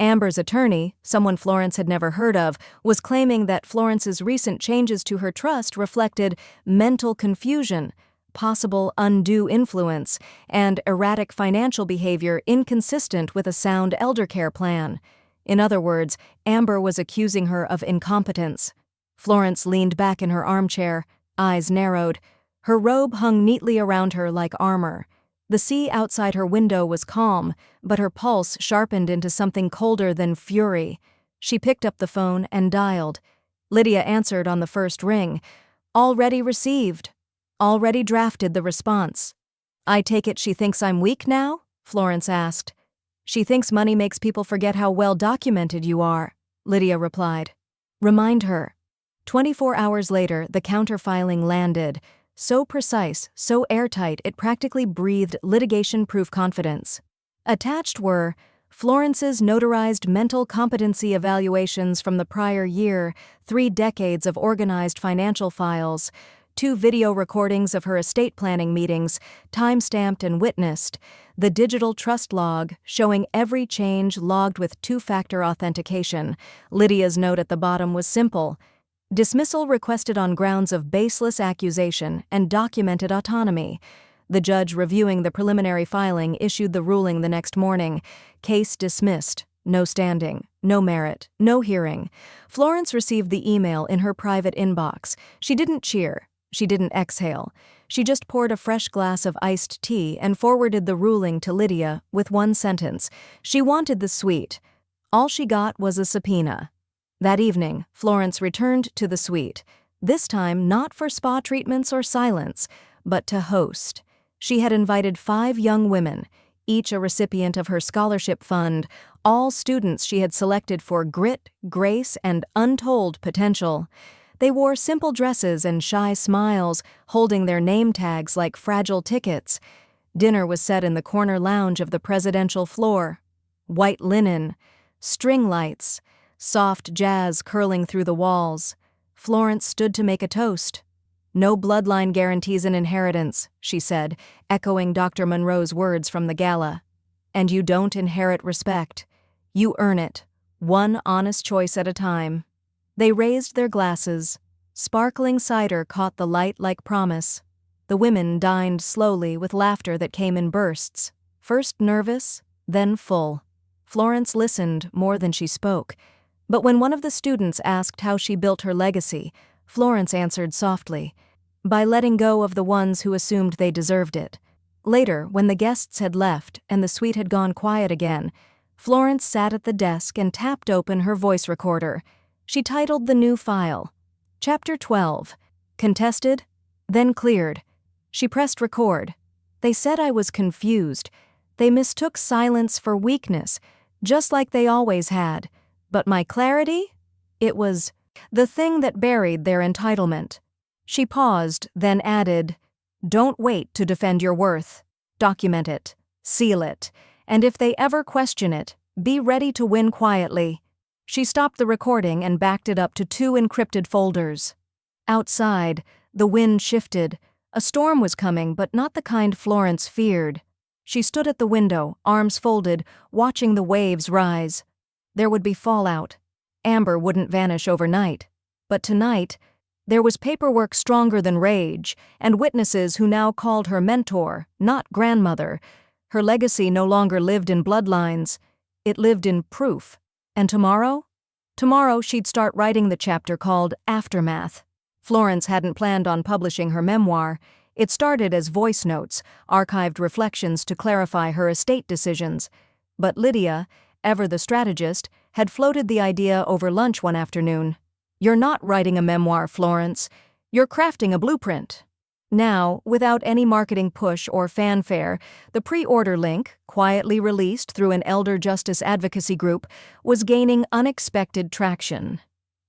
Amber's attorney, someone Florence had never heard of, was claiming that Florence's recent changes to her trust reflected mental confusion, possible undue influence, and erratic financial behavior inconsistent with a sound eldercare plan. In other words, Amber was accusing her of incompetence. Florence leaned back in her armchair, eyes narrowed. Her robe hung neatly around her like armor. The sea outside her window was calm, but her pulse sharpened into something colder than fury. She picked up the phone and dialed. Lydia answered on the first ring. Already received. Already drafted the response. I take it she thinks I'm weak now? Florence asked. She thinks money makes people forget how well documented you are, Lydia replied. Remind her. 24 hours later, the counterfiling landed. So precise, so airtight, it practically breathed litigation-proof confidence. Attached were Florence's notarized mental competency evaluations from the prior year, 3 decades of organized financial files, 2 video recordings of her estate planning meetings, time-stamped and witnessed, the digital trust log showing every change logged with 2-factor authentication. Lydia's note at the bottom was simple. Dismissal requested on grounds of baseless accusation and documented autonomy. The judge reviewing the preliminary filing issued the ruling the next morning. Case dismissed. No standing. No merit. No hearing. Florence received the email in her private inbox. She didn't cheer. She didn't exhale. She just poured a fresh glass of iced tea and forwarded the ruling to Lydia with 1 sentence. She wanted the suite. All she got was a subpoena. That evening, Florence returned to the suite, this time not for spa treatments or silence, but to host. She had invited 5 young women, each a recipient of her scholarship fund, all students she had selected for grit, grace, and untold potential. They wore simple dresses and shy smiles, holding their name tags like fragile tickets. Dinner was set in the corner lounge of the presidential floor. White linen, string lights, soft jazz curling through the walls. Florence stood to make a toast. No bloodline guarantees an inheritance, she said, echoing Dr. Monroe's words from the gala. And you don't inherit respect. You earn it, one honest choice at a time. They raised their glasses. Sparkling cider caught the light like promise. The women dined slowly with laughter that came in bursts, first nervous, then full. Florence listened more than she spoke. But when one of the students asked how she built her legacy, Florence answered softly, by letting go of the ones who assumed they deserved it. Later, when the guests had left and the suite had gone quiet again, Florence sat at the desk and tapped open her voice recorder. She titled the new file, Chapter 12, Contested, then Cleared. She pressed record. They said I was confused. They mistook silence for weakness, just like they always had. But my clarity? It was the thing that buried their entitlement. She paused, then added, Don't wait to defend your worth. Document it. Seal it. And if they ever question it, be ready to win quietly. She stopped the recording and backed it up to 2 encrypted folders. Outside, the wind shifted. A storm was coming, but not the kind Florence feared. She stood at the window, arms folded, watching the waves rise. There would be fallout. Amber wouldn't vanish overnight. But tonight, there was paperwork stronger than rage, and witnesses who now called her mentor, not grandmother. Her legacy no longer lived in bloodlines. It lived in proof. And tomorrow? Tomorrow she'd start writing the chapter called Aftermath. Florence hadn't planned on publishing her memoir. It started as voice notes, archived reflections to clarify her estate decisions. But Lydia, ever the strategist, had floated the idea over lunch one afternoon. You're not writing a memoir, Florence. You're crafting a blueprint. Now, without any marketing push or fanfare, the pre-order link, quietly released through an elder justice advocacy group, was gaining unexpected traction.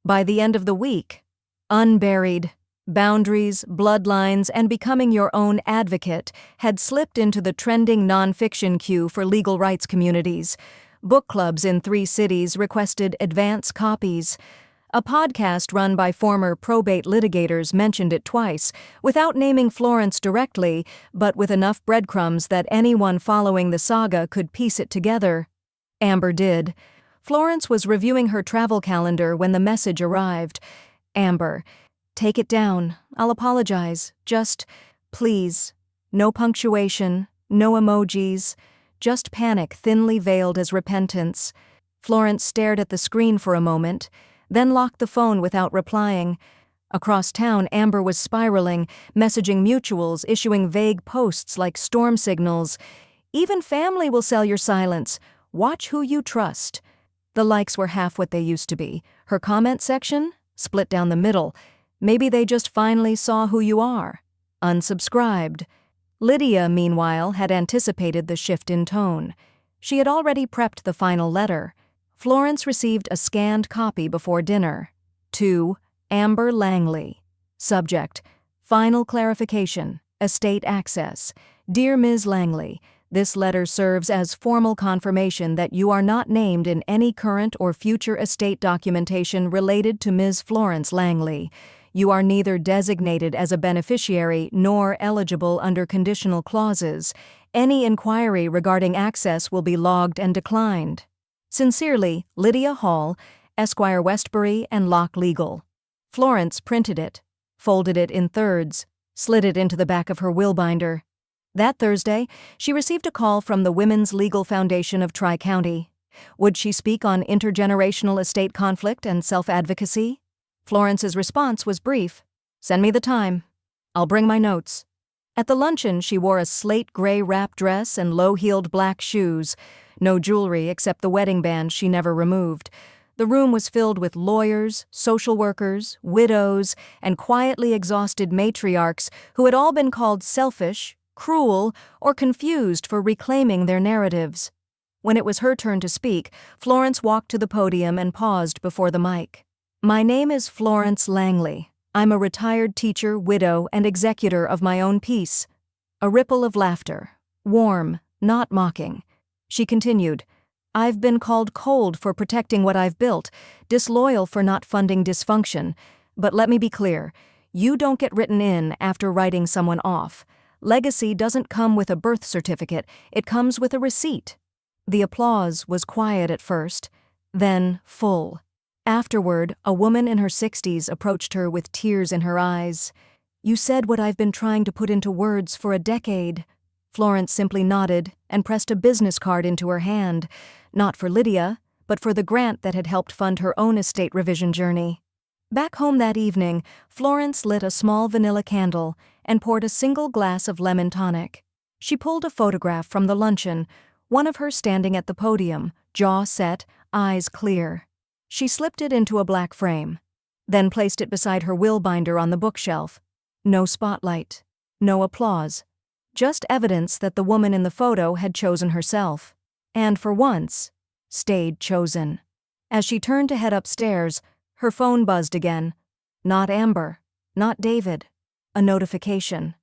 By the end of the week, Unburied, Boundaries, Bloodlines, and Becoming Your Own Advocate had slipped into the trending nonfiction queue for legal rights communities. Book clubs in 3 cities requested advance copies. A podcast run by former probate litigators mentioned it twice, without naming Florence directly, but with enough breadcrumbs that anyone following the saga could piece it together. Amber did. Florence was reviewing her travel calendar when the message arrived. Amber, take it down. I'll apologize. Just, please. No punctuation, no emojis. Just panic thinly veiled as repentance. Florence stared at the screen for a moment, then locked the phone without replying. Across town, Amber was spiraling, messaging mutuals, issuing vague posts like storm signals. Even family will sell your silence. Watch who you trust. The likes were half what they used to be. Her comment section? Split down the middle. Maybe they just finally saw who you are. Unsubscribed. Lydia, meanwhile, had anticipated the shift in tone. She had already prepped the final letter. Florence received a scanned copy before dinner. To Amber Langley. Subject: Final clarification. Estate access. Dear Ms. Langley, this letter serves as formal confirmation that you are not named in any current or future estate documentation related to Ms. Florence Langley. You are neither designated as a beneficiary nor eligible under conditional clauses. Any inquiry regarding access will be logged and declined. Sincerely, Lydia Hall, Esquire Westbury and Locke Legal. Florence printed it, folded it in thirds, slid it into the back of her will binder. That Thursday, she received a call from the Women's Legal Foundation of Tri-County. Would she speak on intergenerational estate conflict and self-advocacy? Florence's response was brief. Send me the time. I'll bring my notes. At the luncheon, she wore a slate gray wrap dress and low-heeled black shoes. No jewelry except the wedding band she never removed. The room was filled with lawyers, social workers, widows, and quietly exhausted matriarchs who had all been called selfish, cruel, or confused for reclaiming their narratives. When it was her turn to speak, Florence walked to the podium and paused before the mic. My name is Florence Langley. I'm a retired teacher, widow, and executor of my own peace. A ripple of laughter. Warm, not mocking. She continued, I've been called cold for protecting what I've built, disloyal for not funding dysfunction. But let me be clear, you don't get written in after writing someone off. Legacy doesn't come with a birth certificate, it comes with a receipt. The applause was quiet at first, then full. Afterward, a woman in her 60s approached her with tears in her eyes. You said what I've been trying to put into words for a decade. Florence simply nodded and pressed a business card into her hand, not for Lydia, but for the grant that had helped fund her own estate revision journey. Back home that evening, Florence lit a small vanilla candle and poured a single glass of lemon tonic. She pulled a photograph from the luncheon, one of her standing at the podium, jaw set, eyes clear. She slipped it into a black frame, then placed it beside her will binder on the bookshelf. No spotlight, no applause. Just evidence that the woman in the photo had chosen herself, and for once, stayed chosen. As she turned to head upstairs, her phone buzzed again. Not Amber, not David. A notification.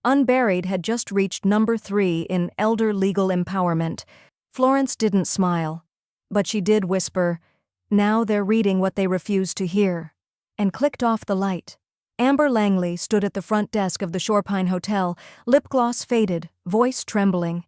Unburied had just reached number 3 in Elder Legal Empowerment. Florence didn't smile, but she did whisper, now they're reading what they refused to hear, and clicked off the light. Amber Langley stood at the front desk of the Shorepine Hotel, lip gloss faded, voice trembling.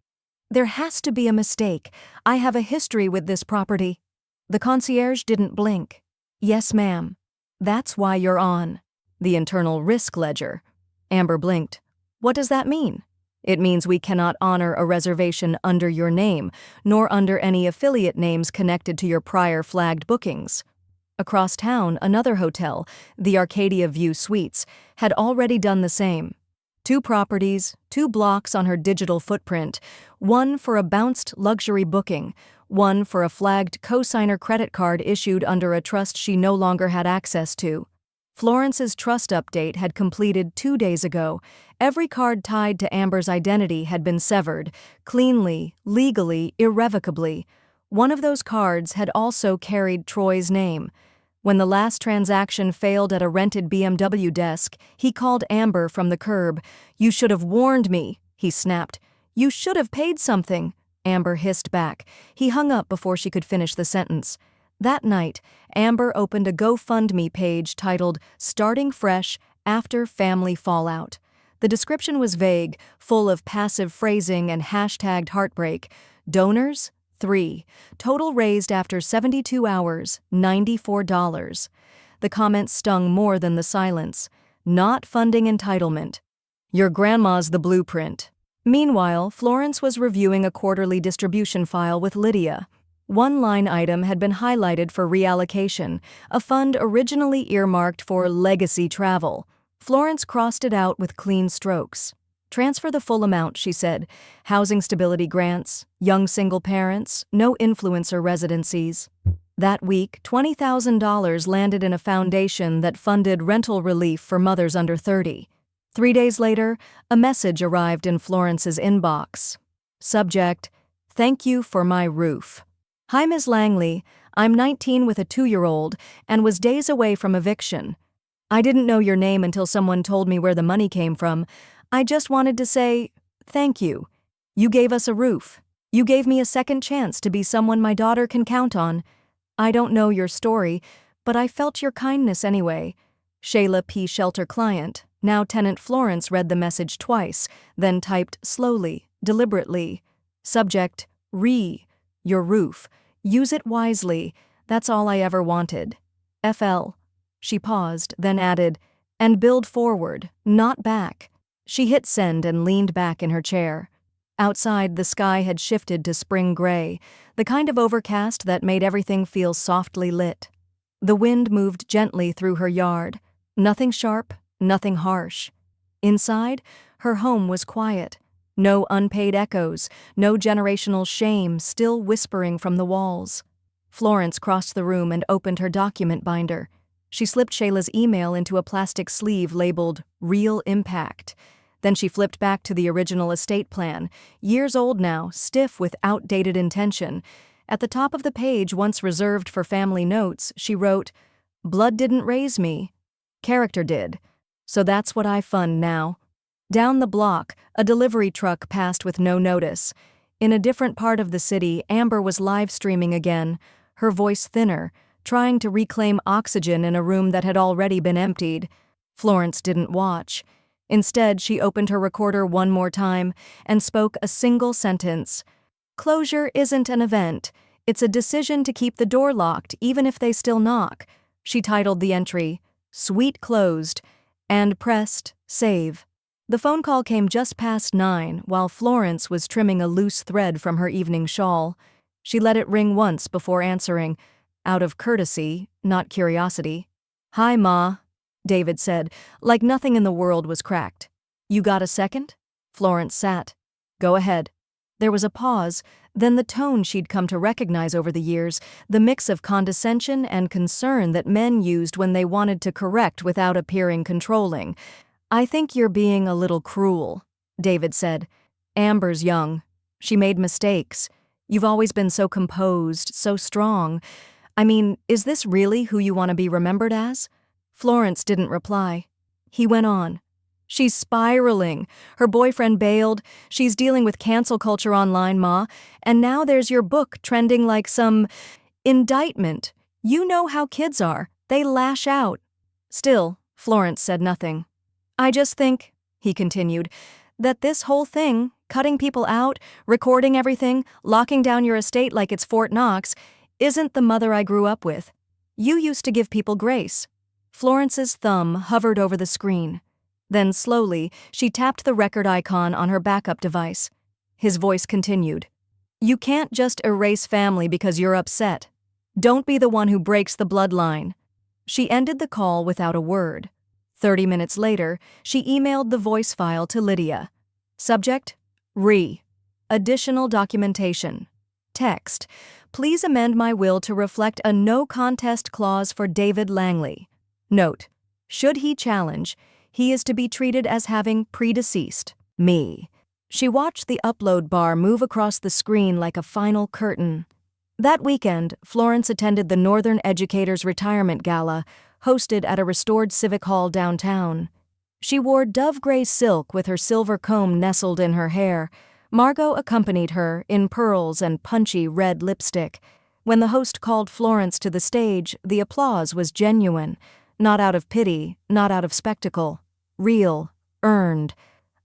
There has to be a mistake. I have a history with this property. The concierge didn't blink. Yes, ma'am. That's why you're on. The internal risk ledger. Amber blinked. What does that mean? It means we cannot honor a reservation under your name, nor under any affiliate names connected to your prior flagged bookings. Across town, another hotel, the Arcadia View Suites, had already done the same. 2 properties, 2 blocks on her digital footprint, one for a bounced luxury booking, one for a flagged cosigner credit card issued under a trust she no longer had access to. Florence's trust update had completed 2 days ago. Every card tied to Amber's identity had been severed, cleanly, legally, irrevocably. One of those cards had also carried Troy's name. When the last transaction failed at a rented BMW desk, he called Amber from the curb. "You should have warned me," he snapped. "You should have paid something," Amber hissed back. He hung up before she could finish the sentence. That night, Amber opened a GoFundMe page titled "Starting Fresh After Family Fallout." The description was vague, full of passive phrasing and hashtagged heartbreak. Donors? 3. Total raised after 72 hours, $94. The comments stung more than the silence. Not funding entitlement. Your grandma's the blueprint. Meanwhile, Florence was reviewing a quarterly distribution file with Lydia. One line item had been highlighted for reallocation, a fund originally earmarked for legacy travel. Florence crossed it out with clean strokes. "Transfer the full amount," she said. "Housing stability grants, young single parents, no influencer residencies." That week, $20,000 landed in a foundation that funded rental relief for mothers under 30. 3 days later, a message arrived in Florence's inbox. Subject: "Thank you for my roof." "Hi, Ms. Langley. I'm 19 with a 2-year-old and was days away from eviction. I didn't know your name until someone told me where the money came from. I just wanted to say, thank you. You gave us a roof. You gave me a second chance to be someone my daughter can count on. I don't know your story, but I felt your kindness anyway. Shayla P. Shelter client." Now tenant Florence read the message twice, then typed slowly, deliberately. Subject: your roof. Use it wisely. That's all I ever wanted. FL. She paused, then added, "And build forward, not back." She hit send and leaned back in her chair. Outside, the sky had shifted to spring gray, the kind of overcast that made everything feel softly lit. The wind moved gently through her yard. Nothing sharp, nothing harsh. Inside, her home was quiet. No unpaid echoes, no generational shame still whispering from the walls. Florence crossed the room and opened her document binder. She slipped Shayla's email into a plastic sleeve labeled "Real Impact." Then she flipped back to the original estate plan, years old now, stiff with outdated intention. At the top of the page, once reserved for family notes, she wrote, "Blood didn't raise me. Character did. So that's what I fund now." Down the block, a delivery truck passed with no notice. In a different part of the city, Amber was live streaming again, her voice thinner, trying to reclaim oxygen in a room that had already been emptied. Florence didn't watch. Instead, she opened her recorder one more time and spoke a single sentence. "Closure isn't an event. It's a decision to keep the door locked even if they still knock." She titled the entry, "Suite Closed," and pressed save. The phone call came just past 9 while Florence was trimming a loose thread from her evening shawl. She let it ring once before answering, out of courtesy, not curiosity. "Hi, Ma," David said, like nothing in the world was cracked. "You got a second?" Florence sat. "Go ahead." There was a pause, then the tone she'd come to recognize over the years, the mix of condescension and concern that men used when they wanted to correct without appearing controlling. "I think you're being a little cruel," David said. "Amber's young. She made mistakes. You've always been so composed, so strong. I mean, is this really who you want to be remembered as?" Florence didn't reply. He went on. "She's spiraling. Her boyfriend bailed. She's dealing with cancel culture online, Ma. And now there's your book trending like some indictment. You know how kids are. They lash out." Still, Florence said nothing. "I just think," he continued, "that this whole thing, cutting people out, recording everything, locking down your estate like it's Fort Knox, isn't the mother I grew up with. You used to give people grace." Florence's thumb hovered over the screen. Then slowly, she tapped the record icon on her backup device. His voice continued. "You can't just erase family because you're upset. Don't be the one who breaks the bloodline." She ended the call without a word. 30 minutes later, she emailed the voice file to Lydia. Subject: Additional documentation. Text: Please amend my will to reflect a no contest clause for David Langley. Note: Should he challenge, he is to be treated as having predeceased me. She watched the upload bar move across the screen like a final curtain. That weekend, Florence attended the Northern Educators Retirement Gala, hosted at a restored civic hall downtown. She wore dove-gray silk with her silver comb nestled in her hair. Margot accompanied her in pearls and punchy red lipstick. When the host called Florence to the stage, the applause was genuine. Not out of pity, not out of spectacle. Real, earned.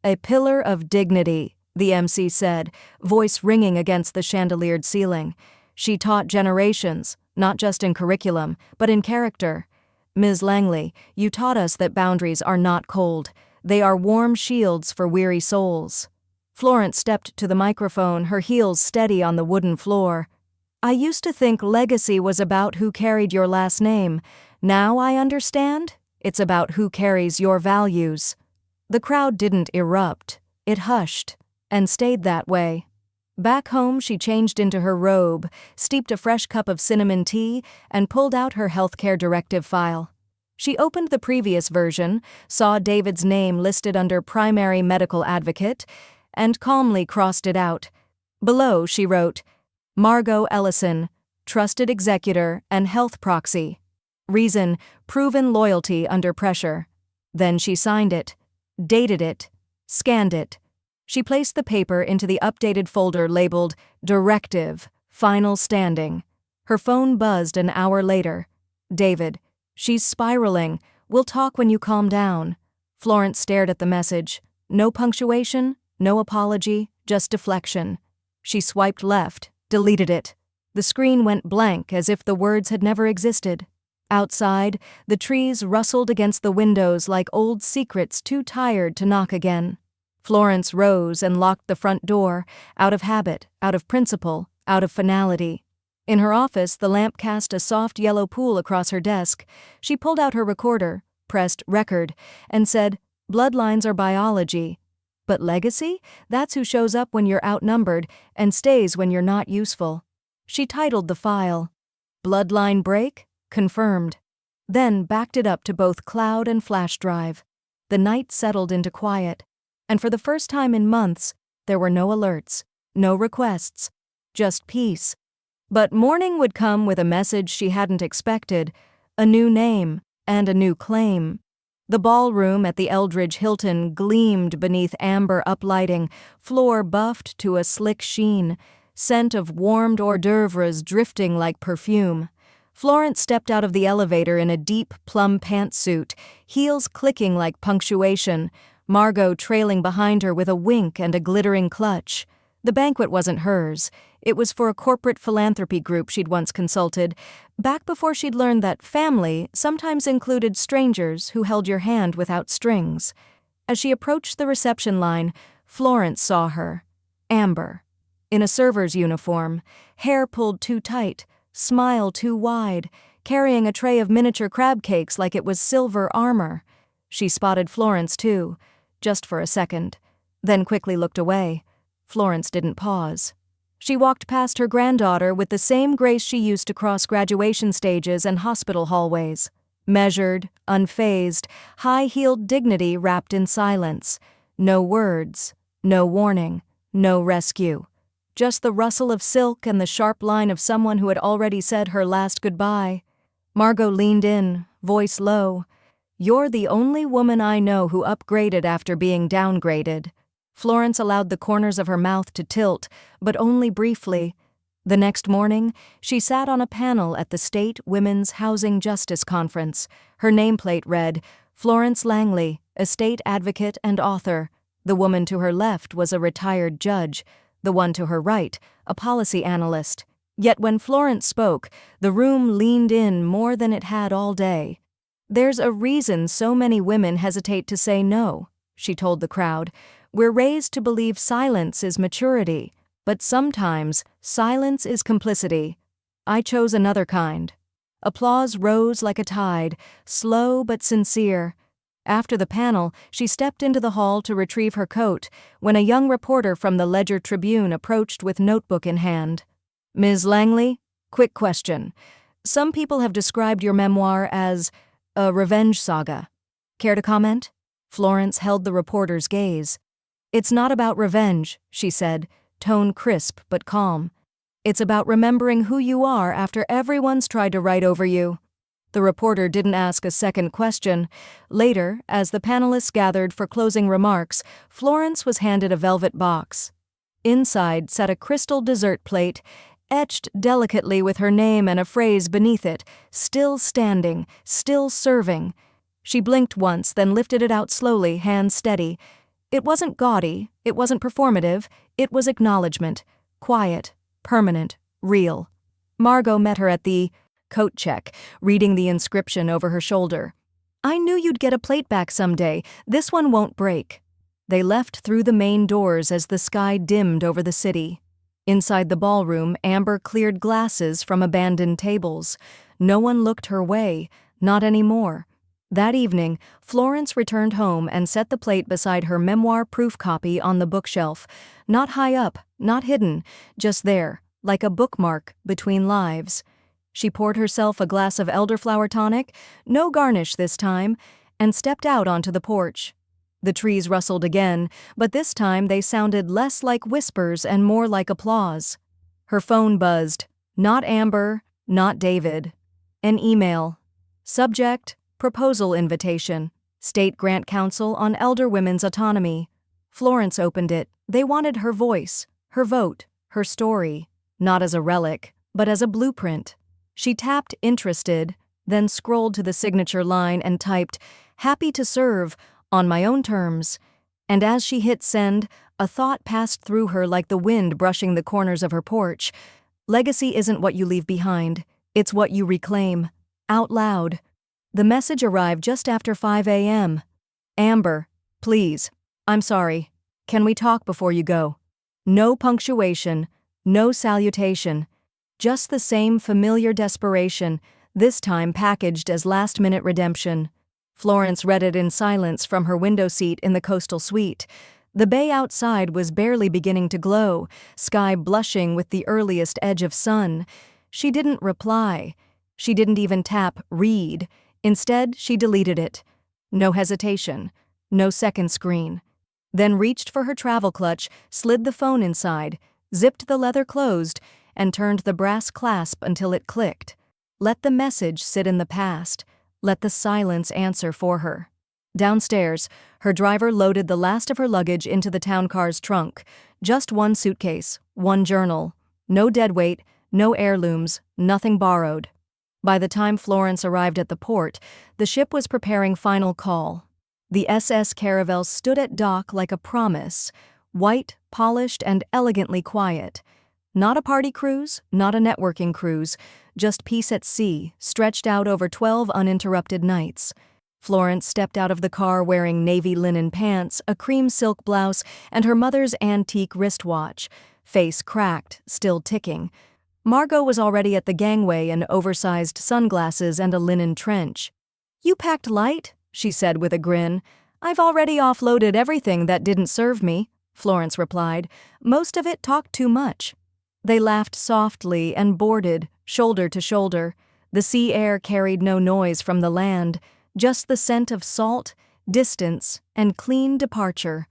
A pillar of dignity, the MC said, voice ringing against the chandeliered ceiling. She taught generations, not just in curriculum, but in character. Ms. Langley, you taught us that boundaries are not cold. They are warm shields for weary souls. Florence stepped to the microphone, her heels steady on the wooden floor. I used to think legacy was about who carried your last name. Now I understand. It's about who carries your values. The crowd didn't erupt. It hushed, and stayed that way. Back home, she changed into her robe, steeped a fresh cup of cinnamon tea, and pulled out her healthcare directive file. She opened the previous version, saw David's name listed under primary medical advocate, and calmly crossed it out. Below, she wrote, Margot Ellison, trusted executor and health proxy. Reason, proven loyalty under pressure. Then she signed it, dated it, scanned it. She placed the paper into the updated folder labeled Directive, Final Standing. Her phone buzzed an hour later. David, she's spiraling. We'll talk when you calm down. Florence stared at the message. No punctuation, no apology, just deflection. She swiped left, deleted it. The screen went blank as if the words had never existed. Outside, the trees rustled against the windows like old secrets too tired to knock again. Florence rose and locked the front door, out of habit, out of principle, out of finality. In her office, the lamp cast a soft yellow pool across her desk. She pulled out her recorder, pressed record, and said, Bloodlines are biology. But legacy? That's who shows up when you're outnumbered and stays when you're not useful. She titled the file, Bloodline Break? Confirmed. Then backed it up to both cloud and flash drive. The night settled into quiet, and for the first time in months, there were no alerts, no requests, just peace. But morning would come with a message she hadn't expected, a new name and a new claim. The ballroom at the Eldridge Hilton gleamed beneath amber uplighting, floor buffed to a slick sheen, scent of warmed hors d'oeuvres drifting like perfume. Florence stepped out of the elevator in a deep plum pantsuit, heels clicking like punctuation, Margot trailing behind her with a wink and a glittering clutch. The banquet wasn't hers. It was for a corporate philanthropy group she'd once consulted, back before she'd learned that family sometimes included strangers who held your hand without strings. As she approached the reception line, Florence saw her. Amber. In a server's uniform, hair pulled too tight, smile too wide, carrying a tray of miniature crab cakes like it was silver armor. She spotted Florence, too, just for a second, then quickly looked away. Florence didn't pause. She walked past her granddaughter with the same grace she used to cross graduation stages and hospital hallways. Measured, unfazed, high-heeled dignity wrapped in silence. No words, no warning, no rescue. Just the rustle of silk and the sharp line of someone who had already said her last goodbye. Margot leaned in, voice low. You're the only woman I know who upgraded after being downgraded. Florence allowed the corners of her mouth to tilt, but only briefly. The next morning, she sat on a panel at the State Women's Housing Justice Conference. Her nameplate read, Florence Langley, estate advocate and author. The woman to her left was a retired judge. The one to her right, a policy analyst. Yet when Florence spoke, the room leaned in more than it had all day. There's a reason so many women hesitate to say no, she told the crowd. We're raised to believe silence is maturity, but sometimes silence is complicity. I chose another kind. Applause rose like a tide, slow but sincere. After the panel, she stepped into the hall to retrieve her coat when a young reporter from the Ledger Tribune approached with notebook in hand. Ms. Langley, quick question. Some people have described your memoir as a revenge saga. Care to comment? Florence held the reporter's gaze. It's not about revenge, she said, tone crisp but calm. It's about remembering who you are after everyone's tried to write over you. The reporter didn't ask a second question. Later, as the panelists gathered for closing remarks, Florence was handed a velvet box. Inside sat a crystal dessert plate, etched delicately with her name and a phrase beneath it, still standing, still serving. She blinked once, then lifted it out slowly, hands steady. It wasn't gaudy, it wasn't performative, it was acknowledgement. Quiet, permanent, real. Margot met her at the coat check, reading the inscription over her shoulder. I knew you'd get a plate back someday. This one won't break. They left through the main doors as the sky dimmed over the city. Inside the ballroom, Amber cleared glasses from abandoned tables. No one looked her way, not anymore. That evening, Florence returned home and set the plate beside her memoir proof copy on the bookshelf. Not high up, not hidden, just there, like a bookmark between lives. She poured herself a glass of elderflower tonic, no garnish this time, and stepped out onto the porch. The trees rustled again, but this time they sounded less like whispers and more like applause. Her phone buzzed. Not Amber, not David. An email. Subject: Proposal invitation. State Grant Council on Elder Women's Autonomy. Florence opened it. They wanted her voice, her vote, her story. Not as a relic, but as a blueprint. She tapped interested, then scrolled to the signature line and typed, happy to serve, on my own terms. And as she hit send, a thought passed through her like the wind brushing the corners of her porch. Legacy isn't what you leave behind, it's what you reclaim. Out loud. The message arrived just after 5 a.m. Amber, please. I'm sorry. Can we talk before you go? No punctuation, no salutation. Just the same familiar desperation, this time packaged as last-minute redemption. Florence read it in silence from her window seat in the coastal suite. The bay outside was barely beginning to glow, sky blushing with the earliest edge of sun. She didn't reply. She didn't even tap read. Instead, she deleted it. No hesitation. No second screen. Then reached for her travel clutch, slid the phone inside, zipped the leather closed, and turned the brass clasp until it clicked. Let the message sit in the past. Let the silence answer for her. Downstairs, her driver loaded the last of her luggage into the town car's trunk. Just one suitcase, one journal. No deadweight, no heirlooms, nothing borrowed. By the time Florence arrived at the port, the ship was preparing final call. The SS Caravel stood at dock like a promise, white, polished, and elegantly quiet. Not a party cruise, not a networking cruise, just peace at sea, stretched out over 12 uninterrupted nights. Florence stepped out of the car wearing navy linen pants, a cream silk blouse, and her mother's antique wristwatch, face cracked, still ticking. Margot was already at the gangway in oversized sunglasses and a linen trench. You packed light, she said with a grin. I've already offloaded everything that didn't serve me, Florence replied. Most of it talked too much. They laughed softly and boarded, shoulder to shoulder. The sea air carried no noise from the land, just the scent of salt, distance, and clean departure.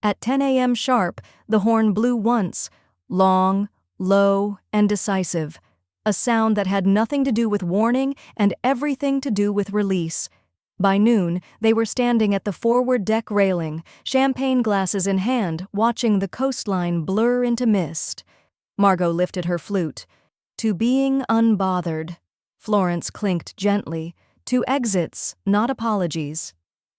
At 10 a.m. sharp, the horn blew once, long, low, and decisive, a sound that had nothing to do with warning and everything to do with release. By noon, they were standing at the forward deck railing, champagne glasses in hand, watching the coastline blur into mist. Margot lifted her flute. To being unbothered. Florence clinked gently. To exits, not apologies.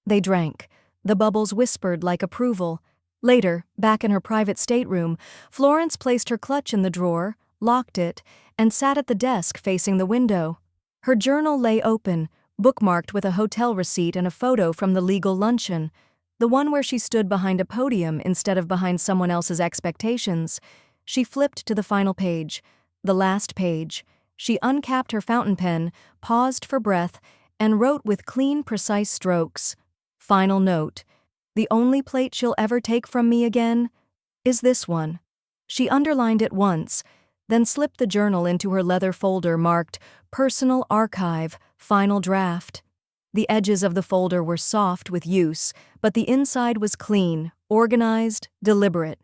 They drank. The bubbles whispered like approval. Later, back in her private stateroom, Florence placed her clutch in the drawer, locked it, and sat at the desk facing the window. Her journal lay open, bookmarked with a hotel receipt and a photo from the legal luncheon, the one where she stood behind a podium instead of behind someone else's expectations. She flipped to the final page, the last page. She uncapped her fountain pen, paused for breath, and wrote with clean, precise strokes. Final note. The only plate she'll ever take from me again is this one. She underlined it once, then slipped the journal into her leather folder marked Personal Archive, Final Draft. The edges of the folder were soft with use, but the inside was clean, organized, deliberate.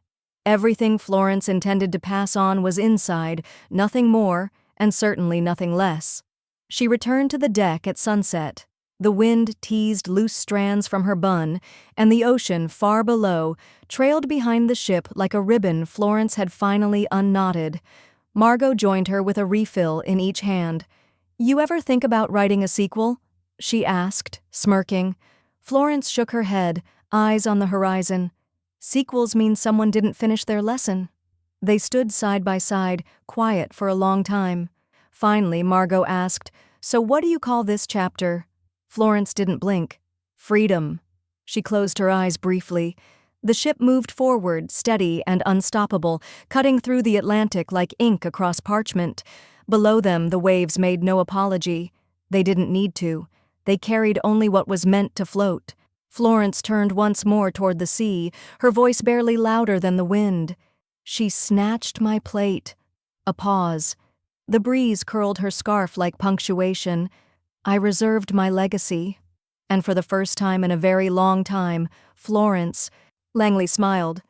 Everything Florence intended to pass on was inside, nothing more, and certainly nothing less. She returned to the deck at sunset. The wind teased loose strands from her bun, and the ocean, far below, trailed behind the ship like a ribbon Florence had finally unknotted. Margot joined her with a refill in each hand. "You ever think about writing a sequel?" she asked, smirking. Florence shook her head, eyes on the horizon. Sequels mean someone didn't finish their lesson. They stood side by side, quiet for a long time. Finally, Margot asked, "So what do you call this chapter?" Florence didn't blink. "Freedom." She closed her eyes briefly. The ship moved forward, steady and unstoppable, cutting through the Atlantic like ink across parchment. Below them, the waves made no apology. They didn't need to. They carried only what was meant to float. Florence turned once more toward the sea, her voice barely louder than the wind. "She snatched my plate." A pause. The breeze curled her scarf like punctuation. "I reserved my legacy." And for the first time in a very long time, Florence— Langley smiled.